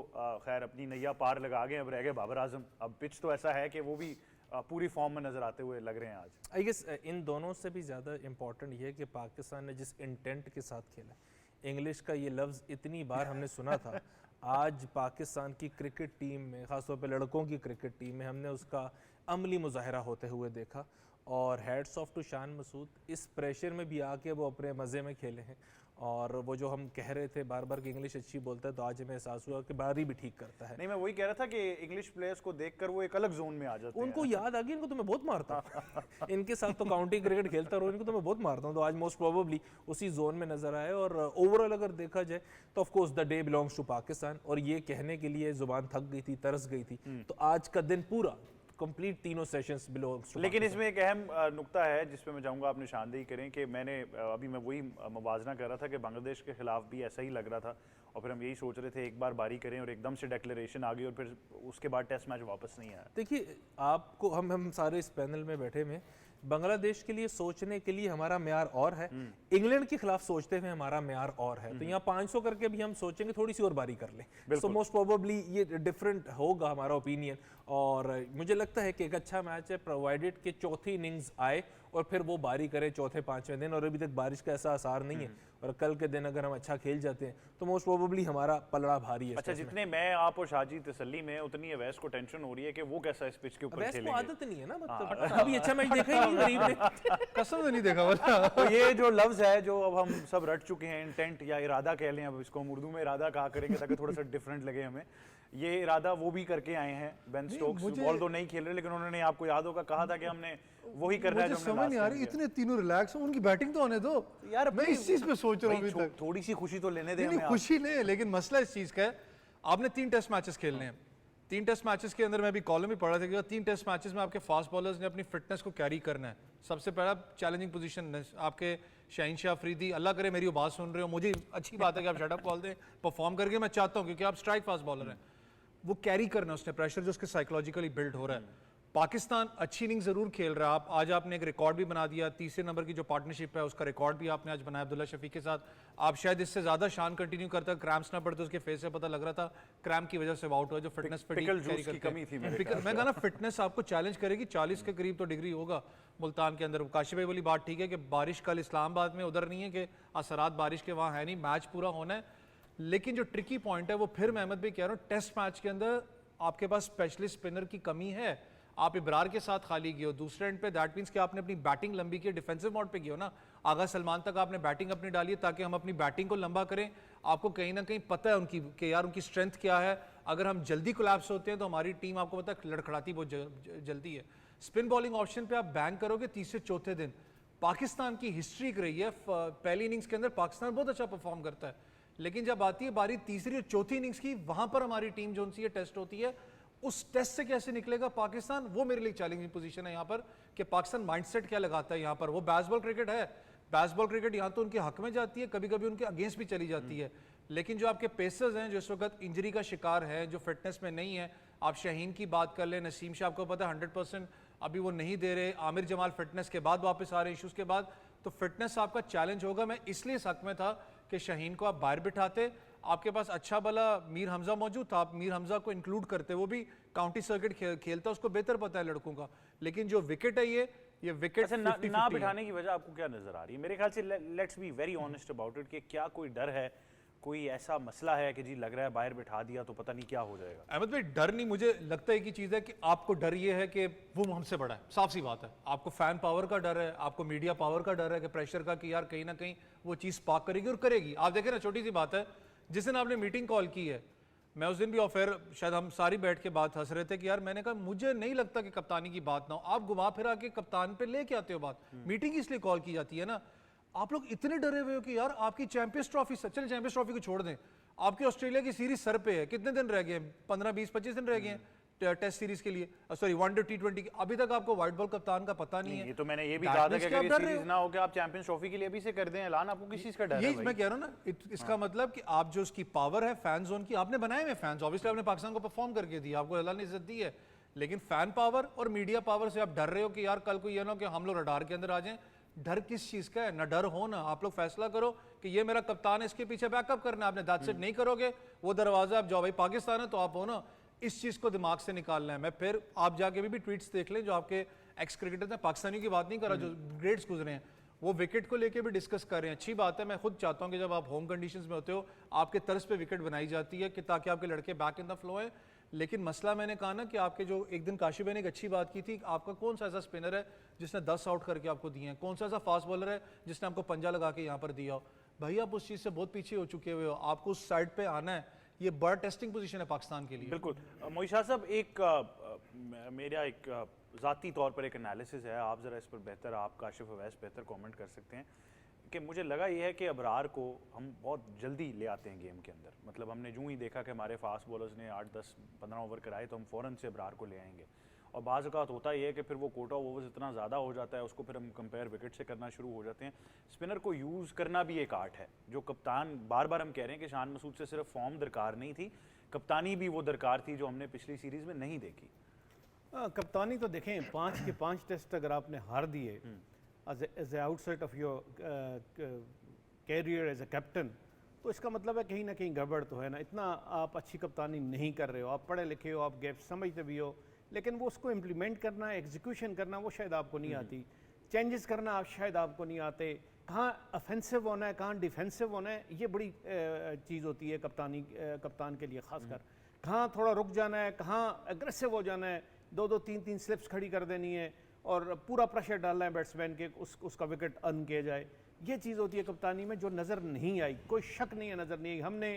खैर अपनी नैया पार लगा गए। अब रह गए बाबर आजम। अब पिच तो ऐसा है कि वो भी पूरी फॉर्म में नजर आते हुए लग रहे हैं आज? आई गेस इन दोनों से भी ज़्यादा इम्पॉर्टेंट ये है कि पाकिस्तान ने जिस इंटेंट के साथ खेला, इंग्लिश का ये लफ्ज़ इतनी बार हमने सुना था, आज पाकिस्तान की क्रिकेट टीम में, ख़ासतौर पे लड़कों की क्रिकेट टीम में, हमने उसका अमली मुजाहरा होते हुए देखा। और hats off to Shan Masood, इस प्रेशर में भी आके वो अपने मज़े में खेले हैं। और वो जो हम कह रहे थे बार बार कि इंग्लिश अच्छी बोलता है, तो आज हमें एहसास हुआ कि बारी भी ठीक करता है। नहीं, मैं वही कह रहा था कि इंग्लिश प्लेयर्स को देखकर वो एक अलग जोन में आ जाते हैं। उनको याद आ गई, इनको तो मैं बहुत मारता हूँ इनके साथ तो काउंटी क्रिकेट खेलता रहो, इनको तो मैं बहुत मारता हूँ। तो आज मोस्ट प्रोबेबली उसी जोन में नजर आए। और ओवरऑल अगर देखा जाए तो of course the day belongs to Pakistan, और ये कहने के लिए जुबान थक गई थी, तरस गई थी। तो आज का दिन पूरा कंप्लीट तीनों सेशंस बिलोंग्स टू। लेकिन इसमें एक अहम नुक्ता है जिस पे मैं चाहूँगा आप निशानदेही करें कि मैंने अभी मैं वही मुवाजना कर रहा था कि बांग्लादेश के खिलाफ भी ऐसा ही लग रहा था, और फिर हम यही सोच रहे थे एक बार बारी करें और एकदम से डिक्लेरेशन आ गई और फिर उसके बाद टेस्ट मैच वापस नहीं आया। देखिए, आपको हम सारे इस पैनल में बैठे में बांग्लादेश के लिए सोचने के लिए हमारा म्यार और है, इंग्लैंड के खिलाफ सोचते हुए हमारा म्यार और है। तो यहाँ 500 करके भी हम सोचेंगे थोड़ी सी और बारी कर लें, सो मोस्ट प्रोबेबली ये डिफरेंट होगा हमारा ओपिनियन। और मुझे लगता है कि एक अच्छा मैच है, प्रोवाइडेड कि चौथी इनिंग्स आए और फिर वो बारी करे चौथे पांचवें दिन। और अभी तक बारिश का ऐसा आसार नहीं है, और कल के दिन अगर हम अच्छा खेल जाते हैं तो मोस्ट प्रोबेबली हमारा पलड़ा भारी है। अच्छा, जितने मैं आप और शाजी तसल्ली में, उतनी अवैस को टेंशन हो रही है कि वो कैसा इस पिच के ऊपर अवैस को खेलेंगे। आदत नहीं है ना, मतलब अभी अच्छा मैच देखा ही नहीं गरीब ने। कसम से नहीं देखा वाला। तो ये जो लफ्ज है जो अब हम सब रट चुके हैं, इंटेंट या इरादा कह लें, अब इसको हम उर्दू में इरादा कहा करेंगे ताकि थोड़ा सा डिफरेंट लगे हमें, ये इरादा वो भी करके आए हैं। बेन स्टोक्स बॉल तो नहीं खेल रहे, लेकिन उन्होंने, आपको याद होगा, कहा था कि हमने वही करना है जो मुझे समझ नहीं आ रही, इतने तीनों रिलैक्स हो, उनकी बैटिंग तो होने दो यार। मैं इस चीज पे सोच रहा हूँ अभी तक। थोड़ी सी खुशी तो लेने दें नहीं, हमें। खुशी नहीं, लेकिन मसला इस चीज का है, आपने 3 टेस्ट मैचेस खेलने हैं। 3 टेस्ट मैचेस के अंदर मैं अभी कॉलम भी पढ़ रहा था कि 3 टेस्ट मैचेस में आपके फास्ट बॉलर्स ने अपनी फिटनेस को कैरी करना है। सबसे पहला चैलेंजिंग पोजीशन आपके शाहीन शाह अफरीदी, अल्लाह करे मेरी बात सुन रहे हो, मुझे अच्छी बात है कि आप शट अप कॉल दें, परफॉर्म करके मैं चाहता हूं, क्योंकि आप स्ट्राइक फास्ट बॉलर हैं। वो कैरी करना, उसने प्रेशर जो उसके साइकोलॉजिकली बिल्ड हो रहा है। पाकिस्तान अच्छी इनिंग जरूर खेल रहा है। आप आज आपने एक रिकॉर्ड भी बना दिया, तीसरे नंबर की जो पार्टनरशिप है उसका रिकॉर्ड भी आपने आज बनाया अब्दुल्ला शफी के साथ। आप शायद इससे ज्यादा शान कंटिन्यू करता, क्रैम्प्स ना पड़ते, उसके फेस से पता लग रहा था क्रैम्प की वजह से आउट हुआ, जो फिटनेस पे की कमी थी। मैं कहा ना, फिटनेस आपको चैलेंज करेगी। 40 के करीब तो डिग्री होगा मुल्तान के अंदर। काशिफ भाई वाली बात ठीक है कि बारिश कल इस्लामाबाद में उधर नहीं है कि असरात बारिश के वहाँ है नहीं, मैच पूरा होना है। लेकिन जो ट्रिकी पॉइंट है वो फिर मैं अहमद भाई कह रहा हूँ, टेस्ट मैच के अंदर आपके पास स्पेशलिस्ट स्पिनर की कमी है। आप इब्रार के साथ खाली गए हो, दूसरे एंड पे दैट मींस कि आपने अपनी बैटिंग लंबी की, डिफेंसिव मोड पे गए हो ना। आगा सलमान तक आपने बैटिंग अपनी डाली है ताकि हम अपनी बैटिंग को लंबा करें। आपको कहीं ना कहीं पता है उनकी कि यार उनकी स्ट्रेंथ क्या है। अगर हम जल्दी कोलैप्स होते हैं तो हमारी टीम, आपको पता है, लड़खड़ाती बहुत जल्दी है। स्पिन बॉलिंग ऑप्शन पे आप बैंक करोगे तीसरे चौथे दिन। पाकिस्तान की हिस्ट्री रही है, पहली इनिंग्स के अंदर पाकिस्तान बहुत अच्छा परफॉर्म करता है, लेकिन जब आती है बारी तीसरी और चौथी इनिंग्स की, वहां पर हमारी टीम जो सी टेस्ट होती है। उस टेस्ट से कैसे निकलेगा पाकिस्तान, वो मेरे लिए चैलेंजिंग पोजीशन है यहाँ पर कि पाकिस्तान माइंडसेट क्या लगाता है यहाँ पर। वो बैसबॉल क्रिकेट है, बैसबॉल क्रिकेट यहाँ तो उनके हक में जाती है, कभी कभी उनके अगेंस्ट भी चली जाती है। लेकिन जो आपके पेसर्स हैं जो इस वक्त इंजरी का शिकार है, जो फिटनेस में नहीं है, आप शाहीन की बात कर लें, नसीम शाह आपको पता है 100% अभी वो नहीं दे रहे, आमिर जमाल फिटनेस के बाद वापस आ रहे इश्यूज के बाद, तो फिटनेस आपका चैलेंज होगा। मैं इसलिए इस हक में था कि शाहीन को आप बाहर बिठाते, आपके पास अच्छा भला मीर हमजा मौजूद था, आप मीर हमजा को इंक्लूड करते, वो भी काउंटी सर्किट खेलता, उसको बेहतर पता है लड़कों का। लेकिन जो विकेट है ये विकेट अच्छा, ना बिठाने की वजह आपको क्या नजर आ रही है? मेरे ख्याल से let's be very honest about it कि क्या कोई डर है, कोई ऐसा मसला है कि जी लग रहा है बाहर बिठा दिया तो पता नहीं क्या हो जाएगा? अहमद भाई, डर नहीं, मुझे लगता है कि चीज़ है कि आपको डर ये है कि वो हमसे बड़ा है, साफ सी बात है। आपको फैन पावर का डर है, आपको मीडिया पावर का डर है, कि प्रेशर का कि यार कहीं ना कहीं वो चीज़ स्पार्क करेगी और करेगी। आप देखें ना, छोटी सी बात है, जिस दिन आपने मीटिंग कॉल की है, मैं उस दिन भी ऑफर, शायद हम सारी बैठ के बात हंस रहे थे कि यार मैंने कहा मुझे नहीं लगता कि कप्तानी की बात ना हो, आप घुमा फिरा के कप्तान पे लेके आते हो बात। मीटिंग इसलिए कॉल की जाती है ना, आप लोग इतने डरे हुए हो कि यार आपकी चैंपियंस ट्रॉफी, चल चैंपियंस ट्रॉफी को छोड़ दें, आपकी ऑस्ट्रेलिया की सीरीज सर पे है, कितने दिन रह गए हैं? 15, 20, 25 दिन रह गए हैं टेस्ट सीरीज के लिए, सॉरी वनडे T20 अभी तक आपको व्हाइट बॉल कप्तान का पता नहीं है। ये तो मैंने ये भी कहा था कि अगर ये सीरीज ना हो कि आप चैंपियंस ट्रॉफी के लिए अभी से कर दें ऐलान, आपको किस चीज का डर है? यही मैं कह रहा हूं ना, इसका मतलब कि आप जो उसकी पावर है फैन जोन की, आपने बनाए हुए फैंस, ऑब्वियसली आपने पाकिस्तान को परफॉर्म करके दिया, आपको अल्लाह ने इज्जत दी है, लेकिन फैन पावर और मीडिया पावर से आप डर रहे हो कि यार कल को ये ना हो कि हम लोग रडार के अंदर आ जाएं। डर किस चीज का है? ना डर हो ना, आप लोग फैसला करो कि ये मेरा कप्तान है, इसके पीछे बैकअप करना। आपने दैट्स इट नहीं करोगे, वो दरवाजा आप जाओ भाई पाकिस्तान है तो आप हो ना। इस चीज़ को दिमाग से निकालना है। मैं फिर आप जाके भी ट्वीट्स देख लें जो आपके एक्स क्रिकेटर ने, पाकिस्तानियों की बात नहीं कर रहा, जो ग्रेड्स गुजरे हैं, वो विकेट को लेके भी डिस्कस कर रहे हैं। अच्छी बात है, मैं खुद चाहता हूं कि जब आप होम कंडीशंस में होते हो आपके तर्ज पे विकेट बनाई जाती है कि ताकि आपके लड़के बैक इन द फ्लो है। लेकिन मसला मैंने कहा ना कि आपके जो एक दिन काशिफ भाई ने एक अच्छी बात की थी, आपका कौन सा ऐसा स्पिनर है जिसने 10 आउट करके आपको दिए हैं, कौन सा ऐसा फास्ट बॉलर है जिसने आपको पंजा लगा के यहाँ पर दिया हो। भाई आप उस चीज़ से बहुत पीछे हो चुके हुए हो, आपको उस साइड पे आना है। ये बड़ा टेस्टिंग पोजीशन है पाकिस्तान के लिए। बिल्कुल। मोहित शाह साहब, मेरा एक ज़ाती तौर पर एक एनालिसिस है, आप ज़रा इस पर बेहतर, आप काशिफ अवैस बेहतर कमेंट कर सकते हैं कि मुझे लगा ये है कि अबरार को हम बहुत जल्दी ले आते हैं गेम के अंदर। मतलब हमने यूँ ही देखा कि हमारे फास्ट बॉलर्स ने 8, 10, 15 ओवर कराए तो हम फ़ौरन से अबरार को ले आएंगे। और बाज़ औक़ात होता ये है कि फिर वो कोटा ओवर्स इतना ज़्यादा हो जाता है, उसको फिर हम कंपेयर विकेट से करना शुरू हो जाते हैं। स्पिनर को यूज़ करना भी एक आर्ट है, जो कप्तान बार बार हम कह रहे हैं कि शान मसूद से सिर्फ फॉर्म दरकार नहीं थी, कप्तानी भी वो दरकार थी जो हमने पिछली सीरीज़ में नहीं देखी। कप्तानी तो देखें, 5 के 5 टेस्ट अगर आपने हार दिए as a outside of your career as a captain, तो इसका मतलब है कहीं ना कहीं गड़बड़ तो है ना। इतना आप अच्छी कप्तानी नहीं कर रहे हो, आप पढ़े लिखे हो, आप गैप समझते भी हो, लेकिन वो उसको इम्प्लीमेंट करना, एग्जीक्यूशन करना, वो शायद आपको नहीं आती। चेंजेस करना आप शायद आपको नहीं आते। कहाँ ऑफेंसिव होना है, कहाँ डिफेंसिव होना है, ये बड़ी चीज़ होती है कप्तान के लिए खासकर। कहाँ थोड़ा रुक जाना है, कहाँ एग्रेसिव हो जाना है, 2-2, 3-3 स्लिप्स खड़ी कर देनी है और पूरा प्रेशर डालना है बैट्समैन के, उसका विकेट अर्न किया जाए। ये चीज़ होती है कप्तानी में जो नज़र नहीं आई, कोई शक नहीं है नज़र नहीं आई। हमने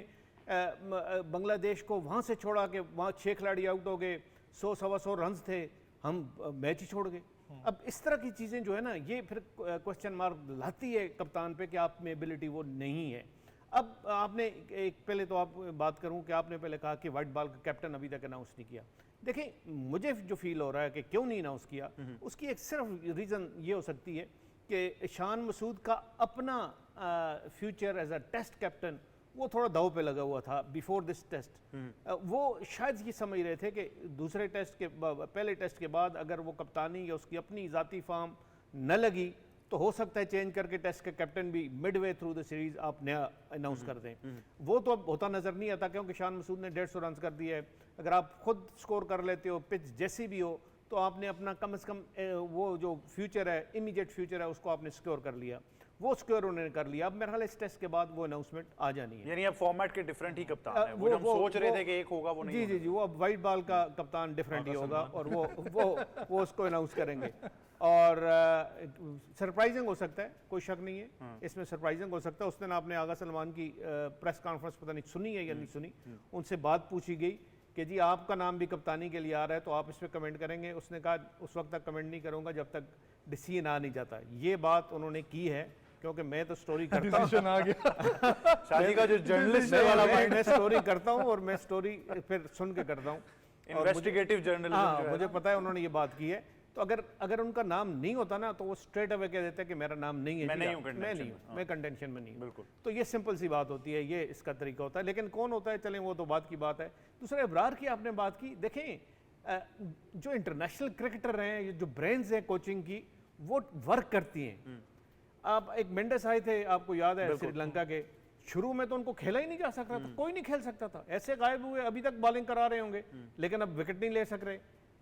बांग्लादेश को वहाँ से छोड़ा कि वहाँ 6 खिलाड़ी आउट हो गए, 100-125 रन थे, हम मैच ही छोड़ गए। अब इस तरह की चीज़ें जो है ना, ये फिर क्वेश्चन मार्क लाती है कप्तान पे कि आप में एबिलिटी वो नहीं है। अब आपने एक पहले तो आप बात करूं कि आपने पहले कहा कि वाइट बॉल का कैप्टन अभी तक अनाउंस नहीं किया। देखें, मुझे जो फील हो रहा है कि क्यों नहीं अनाउंस किया, उसकी एक सिर्फ रीज़न ये हो सकती है कि शान मसूद का अपना future as a test captain वो थोड़ा दाव पे लगा हुआ था बिफोर दिस टेस्ट। वो शायद ये समझ रहे थे कि दूसरे टेस्ट के पहले टेस्ट के बाद अगर वो कप्तानी या उसकी अपनी ज़ाती फॉर्म न लगी तो हो सकता है चेंज करके टेस्ट के कैप्टन भी mid way through the series आप नया अनाउंस कर दें। वो तो अब होता नज़र नहीं आता क्योंकि शान मसूद ने 150 रन कर दिए है। अगर आप खुद स्कोर कर लेते हो, पिच जैसी भी हो, तो आपने अपना कम से कम वो जो फ्यूचर है, इमीडिएट फ्यूचर है, उसको आपने सिक्योर कर लिया। वो स्क्योर उन्होंने कर लिया। अब मेरे ख्याल इस टेस्ट के बाद वो अनाउंसमेंट आ जानी है। यानी अब फॉर्मेट के डिफरेंट ही कप्तान है। वो हम सोच रहे थे कि एक होगा, वो नहीं। जी, वो अब वाइट बॉल का कप्तान डिफरेंट ही होगा और वो उसको अनाउंस करेंगे। और सरप्राइजिंग हो सकता है, कोई शक नहीं है इसमें, सरप्राइजिंग हो सकता है। उस दिन आपने आगा सलमान की प्रेस कॉन्फ्रेंस पता नहीं सुनी है या नहीं सुनी, उनसे बात पूछी गई कि जी आपका नाम भी कप्तानी के लिए आ रहा है तो आप इस पर कमेंट करेंगे। उसने कहा उस वक्त तक कमेंट नहीं करूंगा जब तक डिसीजन आ नहीं जाता। ये बात उन्होंने की है क्योंकि मैं तो स्टोरी करता हूँ। आ गया शादी का जो जर्नलिस्ट वाला माइंड, मैं स्टोरी करता हूँ और मैं स्टोरी फिर सुन के करता हूँ। Investigative journalism. हाँ, मुझे पता है उन्होंने ये बात की है। तो अगर उनका नाम नहीं होता ना तो वो स्ट्रेट अवे कह देते कि मेरा नाम नहीं है, मैं नहीं हूँ, मैं कंटेंशन में नहीं हूँ। बिल्कुल। तो ये सिंपल सी बात होती है, ये इसका तरीका होता है। लेकिन कौन होता है, चलें वो तो बात की बात है। दूसरे अबरार की आपने बात की, देखें जो इंटरनेशनल क्रिकेटर हैं, जो ब्रेन्स हैं कोचिंग की, वो वर्क करती हैं। आप एक मेंडेस आए थे, आपको याद है, श्रीलंका के, शुरू में तो उनको खेला ही नहीं जा सकता था, कोई नहीं खेल सकता था, ऐसे गायब हुए, अभी तक बॉलिंग करा रहे होंगे लेकिन अब विकेट नहीं ले सक रहे।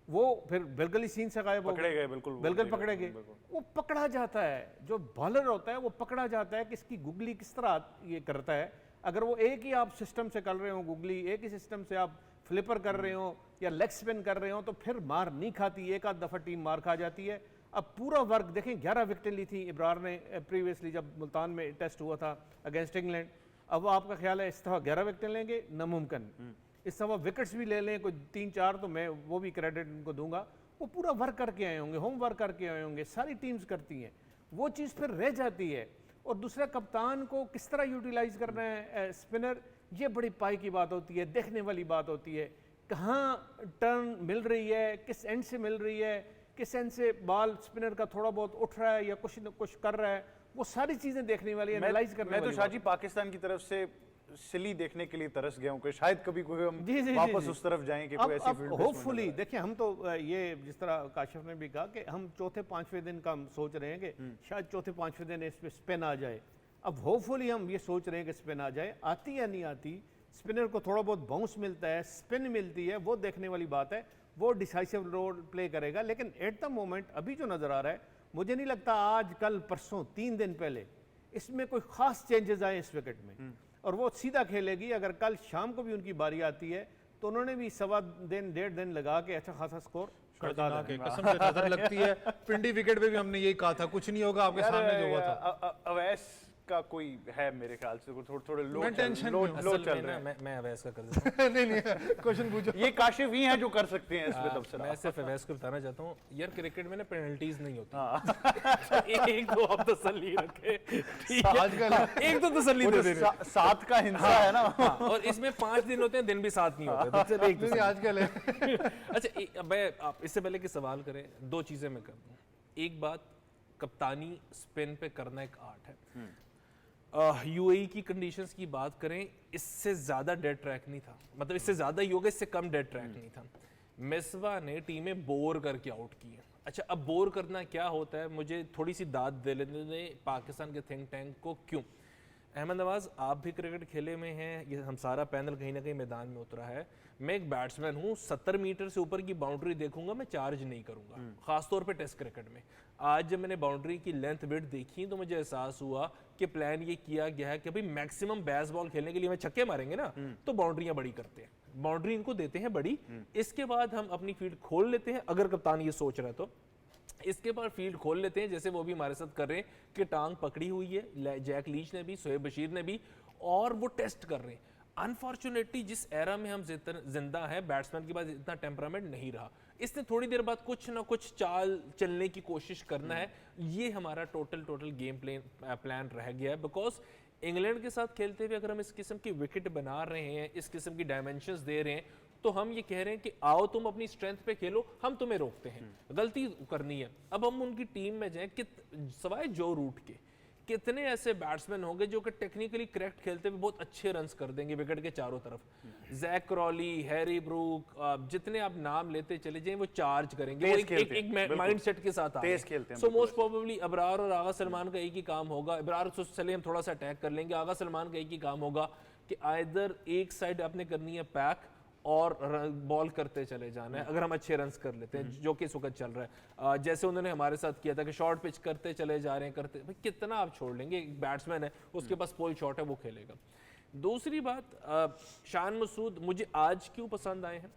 वो फिर बिल्कुल ही सीन से गायब हो गए, बिल्कुल पकड़े गए। वो पकड़ा जाता है, जो बॉलर होता है वो पकड़ा जाता है कि इसकी गुगली किस तरह ये करता है। अगर वो एक ही आप सिस्टम से कर रहे हो गुगली, एक ही सिस्टम से आप फ्लिपर कर रहे हो या लेग स्पिन कर रहे हो, तो फिर मार नहीं खाती, एक आध दफ़ा टीम मार खा जाती है। अब पूरा वर्क देखें, 11 विकेटें ली थी इब्रार ने प्रीवियसली जब मुल्तान में टेस्ट हुआ था अगेंस्ट इंग्लैंड। अब वो आपका ख्याल है इस दफ़ा 11 विकेटें लेंगे? नामुमकिन। इस दफ़ा विकेट्स भी ले लें कोई 3-4 तो मैं वो भी क्रेडिट उनको दूंगा। वो पूरा वर्क करके आए होंगे, होम वर्क करके आए होंगे, सारी टीम्स करती हैं, वो चीज़ फिर रह जाती है। और दूसरा कप्तान को किस तरह यूटिलाइज करना है स्पिनर, ये बड़ी पाई की बात होती है, देखने वाली बात होती है। कहाँ टर्न मिल रही है, किस एंड से मिल रही है, किस एंड से बॉल स्पिनर का थोड़ा बहुत उठ रहा है या कुछ कर रहा है, वो सारी चीज़ें देखने वाली, एनालाइज करने वाली। मैं तो शाजी पाकिस्तान की तरफ से सिली देखने के लिए तरस गया हूँ कि शायद कभी कोई हम वापस उस तरफ जाएं कि कोई ऐसी फील्ड। होपफुली देखिए, हम तो ये जिस तरह काशिफ ने भी कहा कि हम चौथे पांचवें दिन का हम सोच रहे हैं कि शायद चौथे पांचवें दिन इस पे स्पिन आ जाए। अब होपफुली हम ये सोच रहे हैं कि स्पिन आ जाए, आती या नहीं आती स्पिनर को थोड़ा बहुत बाउंस मिलता है, स्पिन मिलती है, वो देखने वाली बात है, वो डिसाइसिव रोल प्ले करेगा। लेकिन एट द मोमेंट अभी जो नज़र आ रहा है, मुझे नहीं लगता आज कल परसों 3 दिन पहले इसमें कोई ख़ास चेंजेस आए इस विकेट में, और वो सीधा खेलेगी। अगर कल शाम को भी उनकी बारी आती है तो उन्होंने भी 1.25 दिन 1.5 दिन लगा के अच्छा खासा स्कोर करता के कसम से नजर लगती है। पिंडी विकेट पे भी हमने यही कहा था, कुछ नहीं होगा, आपके सामने जो हुआ था। अवैस का कोई है मेरे ख्याल से थोड़े लो मैं टेंशन में हूं। लो असल चल में रहे ना हैं। मैं अवैस का कर देता हूं। नहीं नहीं, क्वेश्चन पूछो। ये काशिफ ही हैं जो कर सकते हैं इसमें तबसरा। मैं सिर्फ अवैस को बताना चाहता हूँ यार, क्रिकेट में ना पेनल्टीज नहीं होती। एक दो आप तसल्ली रखे, ठीक है? आजकल एक तो तसल्ली दे दे रहे। सात का हिंसा है ना। हाँ, और इसमें 5 दिन होते हैं, दिन भी 7 नहीं होते। तो चलिए एक नहीं, आजकल है। अच्छा मैं आप इससे पहले कि सवाल करें, 2 चीजें मैं कर दूं। एक बात, कप्तानी स्पिन पे करना एक आर्ट है। यूएई की कंडीशंस की बात करें, इससे ज्यादा डेड ट्रैक नहीं था, मतलब इससे ज्यादा ही होगा, इससे कम डेड ट्रैक नहीं था। मिसबा ने टीमें बोर करके आउट की है। अच्छा, अब बोर करना क्या होता है, मुझे थोड़ी सी दाद दे लेने दें पाकिस्तान के थिंक टैंक को। क्यों? अहमद नवाज, आप भी क्रिकेट खेले में हैं, ये हम सारा पैनल कहीं ना कहीं मैदान में उतरा है। मैं एक बैट्समैन हूँ, 70 मीटर से ऊपर की बाउंड्री देखूंगा, मैं चार्ज नहीं करूंगा, खासतौर पे टेस्ट क्रिकेट में। आज जब मैंने बाउंड्री की लेंथ विड्थ देखी तो मुझे एहसास हुआ कि प्लान ये किया गया है कि भाई मैक्सिमम बेसबॉल खेलने के लिए हमें छक्के मारेंगे ना, तो बाउंड्रियां बड़ी करते हैं, बाउंड्री इनको देते हैं बड़ी। इसके बाद हम अपनी फील्ड खोल लेते हैं, अगर कप्तान ये सोच रहा है तो इसके बाद फील्ड खोल लेते हैं, जैसे वो भी हमारे साथ कर रहे हैं कि टांग पकड़ी हुई है, जैक लीच ने भी, शोएब बशीर ने भी, और वो टेस्ट कर रहे हैं। अनफॉर्चुनेटली जिस एरा में हम जिंदा है, बैट्समैन के पास इतना टेम्परामेंट नहीं रहा। इसने थोड़ी देर बाद कुछ ना कुछ चाल चलने की कोशिश करना है। ये हमारा टोटल गेम प्लान रह गया है। बिकॉज इंग्लैंड के साथ खेलते हुए अगर हम इस किस्म की विकेट बना रहे हैं, इस किस्म की डायमेंशंस दे रहे हैं, तो हम ये कह रहे हैं कि आओ तुम अपनी स्ट्रेंथ पे खेलो, हम तुम्हें रोकते हैं। गलती करनी है। अब हम उनकी टीम में जाएं कि सवाए जो रूट के कितने ऐसे बैट्समैन होंगे जो कि टेक्निकली करेक्ट खेलते हुए बहुत अच्छे रन्स कर देंगे विकेट के चारों तरफ। जैक क्रॉली, हैरी ब्रूक, जितने आप नाम लेते चले जाएं, वो चार्ज करेंगे, वो एक माइंडसेट के साथ तेज खेलते हैं। सो मोस्ट प्रोबेबली अबरार और आगा सलमान का एक ही काम होगा। अबरार तो चले हम थोड़ा सा अटैक कर लेंगे, आगा सलमान का एक ही काम होगा कि आइदर एक साइड आपने करनी है पैक और बॉल करते चले जाना है, अगर हम अच्छे रन्स कर लेते हैं, जो कि इस वक्त चल रहा है। जैसे उन्होंने हमारे साथ किया था कि शॉर्ट पिच करते चले जा रहे हैं, करते भाई कितना आप छोड़ लेंगे, एक बैट्समैन है उसके पास पोल शॉट है, वो खेलेगा। दूसरी बात, शान मसूद मुझे आज क्यों पसंद आए हैं,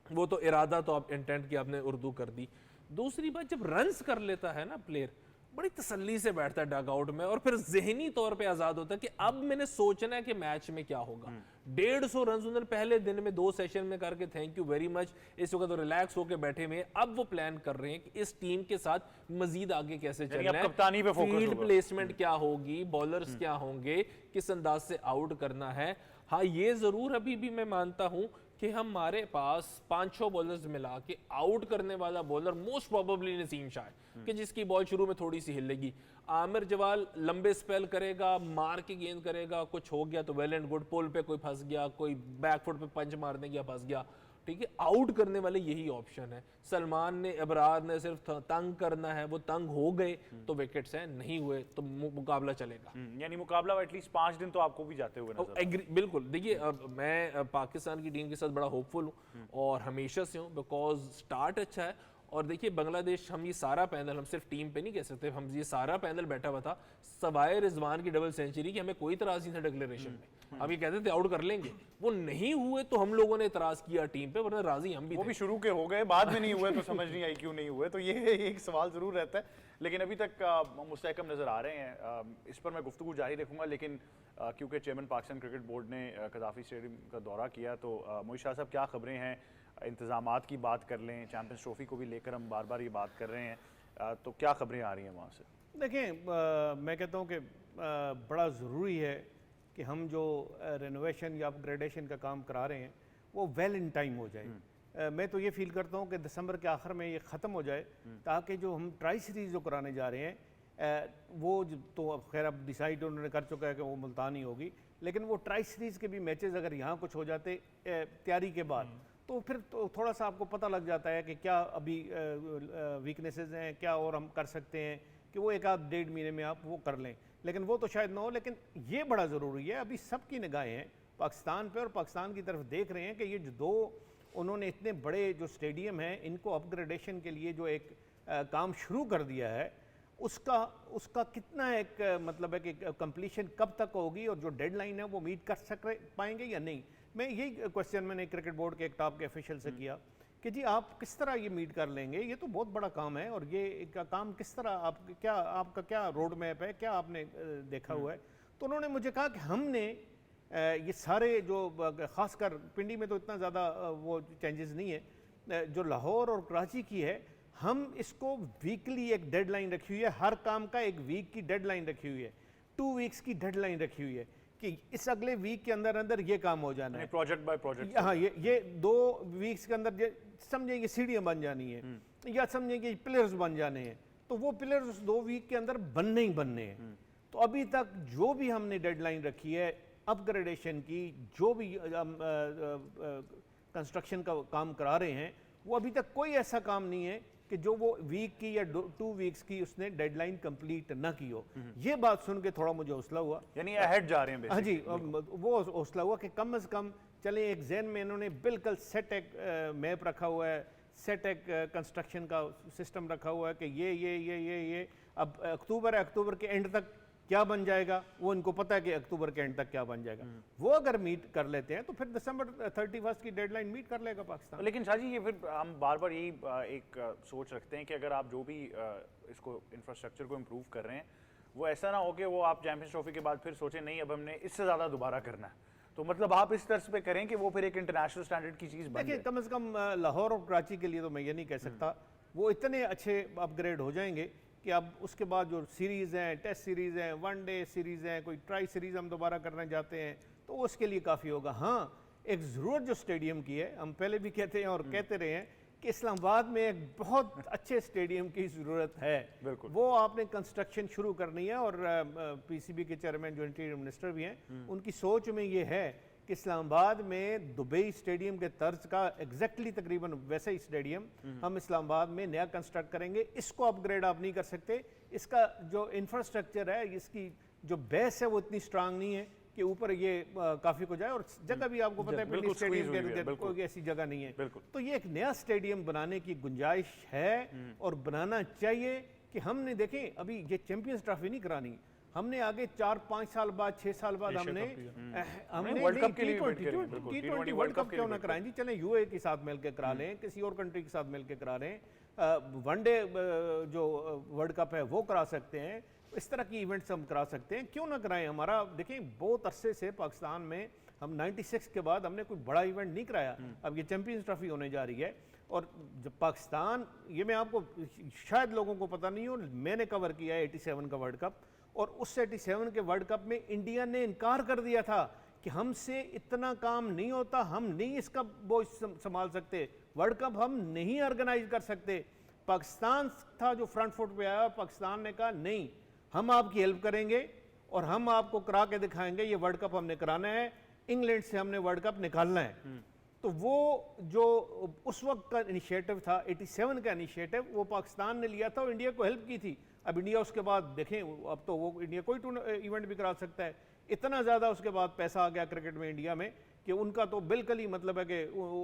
वो तो इरादा तो आप इंटेंट की आपने उर्दू कर दी। दूसरी बात, जब रन्स कर लेता है ना प्लेयर, बड़ी तसल्ली से बैठता है डग आउट में, और फिर जहनी तौर पे आजाद होता है कि अब मैंने सोचना है कि मैच में क्या होगा। 150 रन उन्होंने पहले दिन में 2 सेशन में करके, थैंक यू वेरी मच, इस वक्त तो रिलैक्स होकर बैठे हुए हैं। अब वो प्लान कर रहे हैं कि इस टीम के साथ मजीद आगे कैसे चलना है, कप्तानी पे फोकस फील्ड होगा। प्लेसमेंट क्या होगी, बॉलर्स क्या होंगे, किस अंदाज से आउट करना है। हाँ, ये जरूर अभी भी मैं मानता हूं कि हमारे पास 5-6 बॉलर्स मिला के आउट करने वाला bowler most probably Naseem Shah है, कि जिसकी बॉल शुरू में थोड़ी सी हिलेगी। आमिर जवाल लंबे स्पेल करेगा, मार के गेंद करेगा, कुछ हो गया तो वेल एंड गुड, पुल पे कोई फंस गया, कोई बैकफुट पे पंच मारने गया, फंस गया, ठीक है। आउट करने वाले यही ऑप्शन है। सलमान ने, अबरार ने सिर्फ तंग करना है, वो तंग हो गए तो विकेट्स हैं, नहीं हुए तो मुकाबला चलेगा। यानी मुकाबला एटलीस्ट 5 दिन तो आपको भी जाते हुए नजर एग्री, बिल्कुल। देखिए, मैं पाकिस्तान की टीम के साथ बड़ा होपफुल हूँ और हमेशा से हूँ, बिकॉज स्टार्ट अच्छा है। और देखिए, बांग्लादेश, हम ये सारा पैनल, हम सिर्फ टीम पे नहीं कह सकते, हम ये सारा पैनल बैठा हुआ था सवाए रिजवान की डबल सेंचुरी की, हमें कोई इतराज नहीं था डिक्लेरेशन में। हम ये कहते थे आउट कर लेंगे, वो नहीं हुए तो हम लोगों ने इतराज किया टीम पे, वरना राजी हम भी वो थे। भी शुरू के हो गए, बाद में नहीं हुए तो समझ नहीं आई क्यों नहीं हुए। तो ये एक सवाल जरूर रहता है, लेकिन अभी तक मुस्तहकम नजर आ रहे हैं। इस पर मैं गुफ्तगू जारी रखूंगा, लेकिन क्योंकि चेयरमैन पाकिस्तान क्रिकेट बोर्ड ने कज़ाफ़ी स्टेडियम का दौरा किया, तो मोहित शाह साहब, क्या खबरें हैं? इंतज़ामात की बात कर लें, चैंपियंस ट्रॉफी को भी लेकर हम बार बार ये बात कर रहे हैं, तो क्या खबरें आ रही हैं वहाँ से? देखें, मैं कहता हूँ कि बड़ा ज़रूरी है कि हम जो रेनोवेशन या अपग्रेडेशन का काम करा रहे हैं वो वेल इन टाइम हो जाए। मैं तो ये फील करता हूँ कि दिसंबर के आखिर में ये ख़त्म हो जाए, ताकि जो हम ट्राई सीरीज़ जो कराने जा रहे हैं वो तो खैर अब डिसाइड उन्होंने कर चुका है कि वो मुल्तान ही होगी, लेकिन वो ट्राई सीरीज़ के भी मैचेस अगर यहाँ कुछ हो जाते तैयारी के बाद, तो फिर तो थोड़ा सा आपको पता लग जाता है कि क्या अभी वीकनेसेस हैं, क्या और हम कर सकते हैं कि वो 1-1.5 महीने में आप वो कर लें। लेकिन वो तो शायद ना हो, लेकिन ये बड़ा ज़रूरी है। अभी सबकी निगाहें हैं पाकिस्तान पे और पाकिस्तान की तरफ देख रहे हैं कि ये जो दो उन्होंने इतने बड़े जो स्टेडियम हैं इनको अपग्रेडेशन के लिए जो एक काम शुरू कर दिया है, उसका कितना एक मतलब है कि कंप्लीशन कब तक होगी और जो डेडलाइन है वो मीट कर पाएंगे या नहीं। मैं यही क्वेश्चन मैंने क्रिकेट बोर्ड के एक टॉप के ऑफिशियल से किया कि जी आप किस तरह ये मीट कर लेंगे, ये तो बहुत बड़ा काम है और ये का काम किस तरह आपका क्या रोड मैप है, क्या आपने देखा हुआ है। तो उन्होंने मुझे कहा कि हमने ये सारे जो ख़ासकर पिंडी में तो इतना ज़्यादा वो चेंजेस नहीं है, जो लाहौर और कराची की है, हम इसको वीकली एक डेडलाइन रखी हुई है, हर काम का एक वीक की डेडलाइन रखी हुई है, 2 वीक्स की डेडलाइन रखी हुई है कि इस अगले वीक के अंदर अंदर ये काम हो जाना है, प्रोजेक्ट बाय प्रोजेक्ट। हाँ, ये 2 वीक्स के अंदर समझें ये सीढ़ियाँ बन जानी है या समझें कि प्लेयर्स बन जाने हैं, तो वो प्लेयर्स 2 वीक के अंदर बनने ही बनने हैं। तो अभी तक जो भी हमने डेडलाइन रखी है अपग्रेडेशन की, जो भी कंस्ट्रक्शन का काम करा रहे हैं, वो अभी तक कोई ऐसा काम नहीं है कि जो वो वीक की या 2 वीक्स की उसने डेडलाइन कंप्लीट ना की हो। ये बात सुन के थोड़ा मुझे हौसला हुआ, यानी अहेड जा रहे हैं हाँ जी, basically। वो हौसला हुआ कि कम से कम चले एक जहन में इन्होंने बिल्कुल सेट एक मैप रखा हुआ है, सेट एक कंस्ट्रक्शन का सिस्टम रखा हुआ है कि ये अब अक्टूबर के एंड तक क्या बन जाएगा, वो इनको पता है कि अक्टूबर के एंड तक क्या बन जाएगा। वो अगर मीट कर लेते हैं तो फिर दिसंबर 31 की डेडलाइन मीट कर लेगा पाकिस्तान। लेकिन शाहजी, ये फिर हम बार बार यही एक सोच रखते हैं कि अगर आप जो भी इसको इंफ्रास्ट्रक्चर को इम्प्रूव कर रहे हैं, वो ऐसा ना हो कि वो आप चैंपियंस ट्रॉफी के बाद फिर सोचें नहीं अब हमने इससे ज़्यादा दोबारा करना है। तो मतलब आप इस तर्ज पे करें कि वो फिर एक इंटरनेशनल स्टैंडर्ड की चीज़ बन देखिए, जाए। कम से कम लाहौर और कराची के लिए तो मैं ये नहीं कह सकता, वो इतने अच्छे अपग्रेड हो जाएंगे कि अब उसके बाद जो सीरीज़ हैं, टेस्ट सीरीज़ हैं, वनडे सीरीज़ हैं, कोई ट्राई सीरीज़ हम दोबारा करना चाहते हैं तो उसके लिए काफ़ी होगा। हाँ, एक ज़रूरत जो स्टेडियम की है, हम पहले भी कहते हैं और कहते रहे हैं कि इस्लामाबाद में एक बहुत अच्छे स्टेडियम की ज़रूरत है। बिल्कुल। वो आपने कंस्ट्रक्शन शुरू करनी है और पीसीबी के चेयरमैन जो इंटीरियर मिनिस्टर भी हैं, उनकी सोच में ये है कि इस्लामाबाद में दुबई स्टेडियम के तर्ज का एग्जैक्टली तकरीबन वैसे ही स्टेडियम हम इस्लामाबाद में नया कंस्ट्रक्ट करेंगे। इसको अपग्रेड आप नहीं कर सकते, इसका जो इंफ्रास्ट्रक्चर है, इसकी जो बेस है वो इतनी स्ट्रांग नहीं है कि ऊपर ये काफ़ी को जाए, और जगह भी आपको पता है बिल्कुल स्टेडियम squeeze हुई हुई है, के बिल्कुल। कोई ऐसी जगह नहीं है। बिल्कुल। तो ये एक नया स्टेडियम बनाने की गुंजाइश है और बनाना चाहिए कि हमने देखें अभी ये चैंपियंस ट्रॉफी नहीं करानी, हमने आगे 4-5 साल बाद 6 साल बाद हमने वर्ल्ड कप के लिए भी वेट करेंगे, बिल्कुल। T20 वर्ल्ड कप क्यों ना कराएं जी, चलें यूए के साथ मिलकर करा लें, किसी और कंट्री के साथ मिलकर करा लें, वनडे जो वर्ल्ड कप है वो करा सकते हैं, इस तरह की इवेंट्स हम करा सकते हैं, क्यों ना कराएं। हमारा देखें बहुत अरसे से पाकिस्तान में हम 96 के बाद हमने कोई बड़ा इवेंट नहीं कराया, अब ये चैंपियंस ट्रॉफी होने जा रही है। और जब पाकिस्तान, ये मैं आपको शायद लोगों को पता नहीं हो, मैंने कवर किया है 87 का वर्ल्ड कप, और उस 87 के वर्ल्ड कप में इंडिया ने इनकार कर दिया था कि हमसे इतना काम नहीं होता, हम नहीं इसका बोझ संभाल सकते, वर्ल्ड कप हम नहीं ऑर्गेनाइज कर सकते। पाकिस्तान था जो फ्रंट फुट पे आया, पाकिस्तान ने कहा नहीं, हम आपकी हेल्प करेंगे और हम आपको करा के दिखाएंगे, ये वर्ल्ड कप हमने कराना है, इंग्लैंड से हमने वर्ल्ड कप निकालना है। तो वो जो उस वक्त का इनिशिएटिव था, 87 का इनिशिएटिव, वो पाकिस्तान ने लिया था और इंडिया को हेल्प की थी। अब इंडिया उसके बाद देखें, अब तो वो इंडिया कोई इवेंट भी करा सकता है, इतना ज़्यादा उसके बाद पैसा आ गया क्रिकेट में इंडिया में कि उनका तो बिल्कुल ही मतलब है कि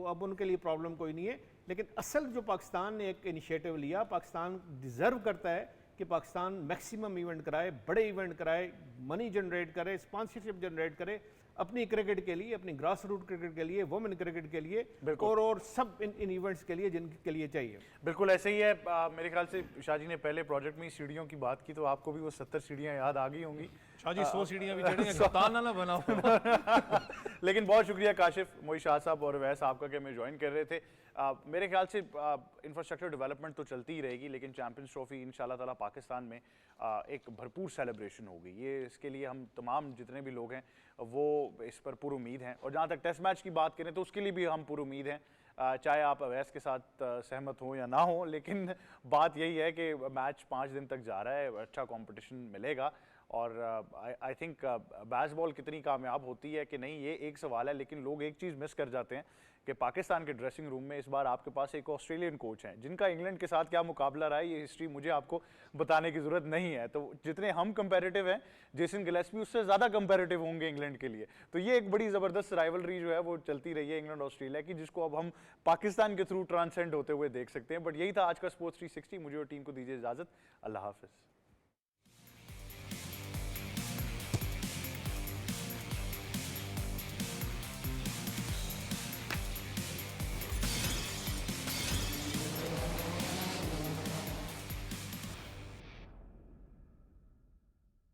अब उनके लिए प्रॉब्लम कोई नहीं है। लेकिन असल जो पाकिस्तान ने एक इनिशिएटिव लिया, पाकिस्तान डिज़र्व करता है कि पाकिस्तान मैक्सिमम इवेंट कराए, बड़े इवेंट कराए, मनी जनरेट करे, स्पॉन्सरशिप जनरेट करे अपनी क्रिकेट के लिए, अपनी ग्रास रूट क्रिकेट के लिए, वुमेन क्रिकेट के लिए, और सब इन इवेंट्स के लिए जिनके लिए चाहिए। बिल्कुल ऐसे ही है। मेरे ख्याल से शाहजी ने पहले प्रोजेक्ट में सीढ़ियों की बात की, तो आपको भी वो 70 सीढ़ियाँ याद आ गई होंगी। शाहजी 100 सीढ़ियाँ भी चढ़ेंगे, कप्तान ना बना हुआ। लेकिन बहुत शुक्रिया काशिफ, मोई शाह साहब और वैस आपका कि हमें ज्वाइन कर रहे थे। मेरे ख्याल से इंफ्रास्ट्रक्चर डेवलपमेंट तो चलती ही रहेगी, लेकिन चैंपियंस ट्रॉफी इंशाल्लाह ताला पाकिस्तान में एक भरपूर सेलिब्रेशन होगी। ये इसके लिए हम तमाम जितने भी लोग हैं वो इस पर पूरी उम्मीद हैं। और जहाँ तक टेस्ट मैच की बात करें तो उसके लिए भी हम पूरी उम्मीद हैं, चाहे आप अवैस के साथ सहमत हो या ना हो, लेकिन बात यही है कि मैच 5 दिन तक जा रहा है, अच्छा कंपटीशन मिलेगा और आई थिंक बेसबॉल कितनी कामयाब होती है कि नहीं, ये एक सवाल है, लेकिन लोग एक चीज़ मिस कर जाते हैं कि पाकिस्तान के ड्रेसिंग रूम में इस बार आपके पास एक ऑस्ट्रेलियन कोच हैं जिनका इंग्लैंड के साथ क्या मुकाबला रहा है, ये हिस्ट्री मुझे आपको बताने की ज़रूरत नहीं है। तो जितने हम कंपैरेटिव हैं, जेसन गिलेस्पी उससे ज़्यादा कंपैरेटिव होंगे इंग्लैंड के लिए। तो ये एक बड़ी ज़बरदस्त राइवलरी जो है वो चलती रही है इंग्लैंड ऑस्ट्रेलिया की, जिसको अब हम पाकिस्तान के थ्रू ट्रांसेंड होते हुए देख सकते हैं। बट यही था आज का स्पोर्ट्स 360। मुझे और टीम को दीजिए इजाज़त। अल्लाह हाफिज़।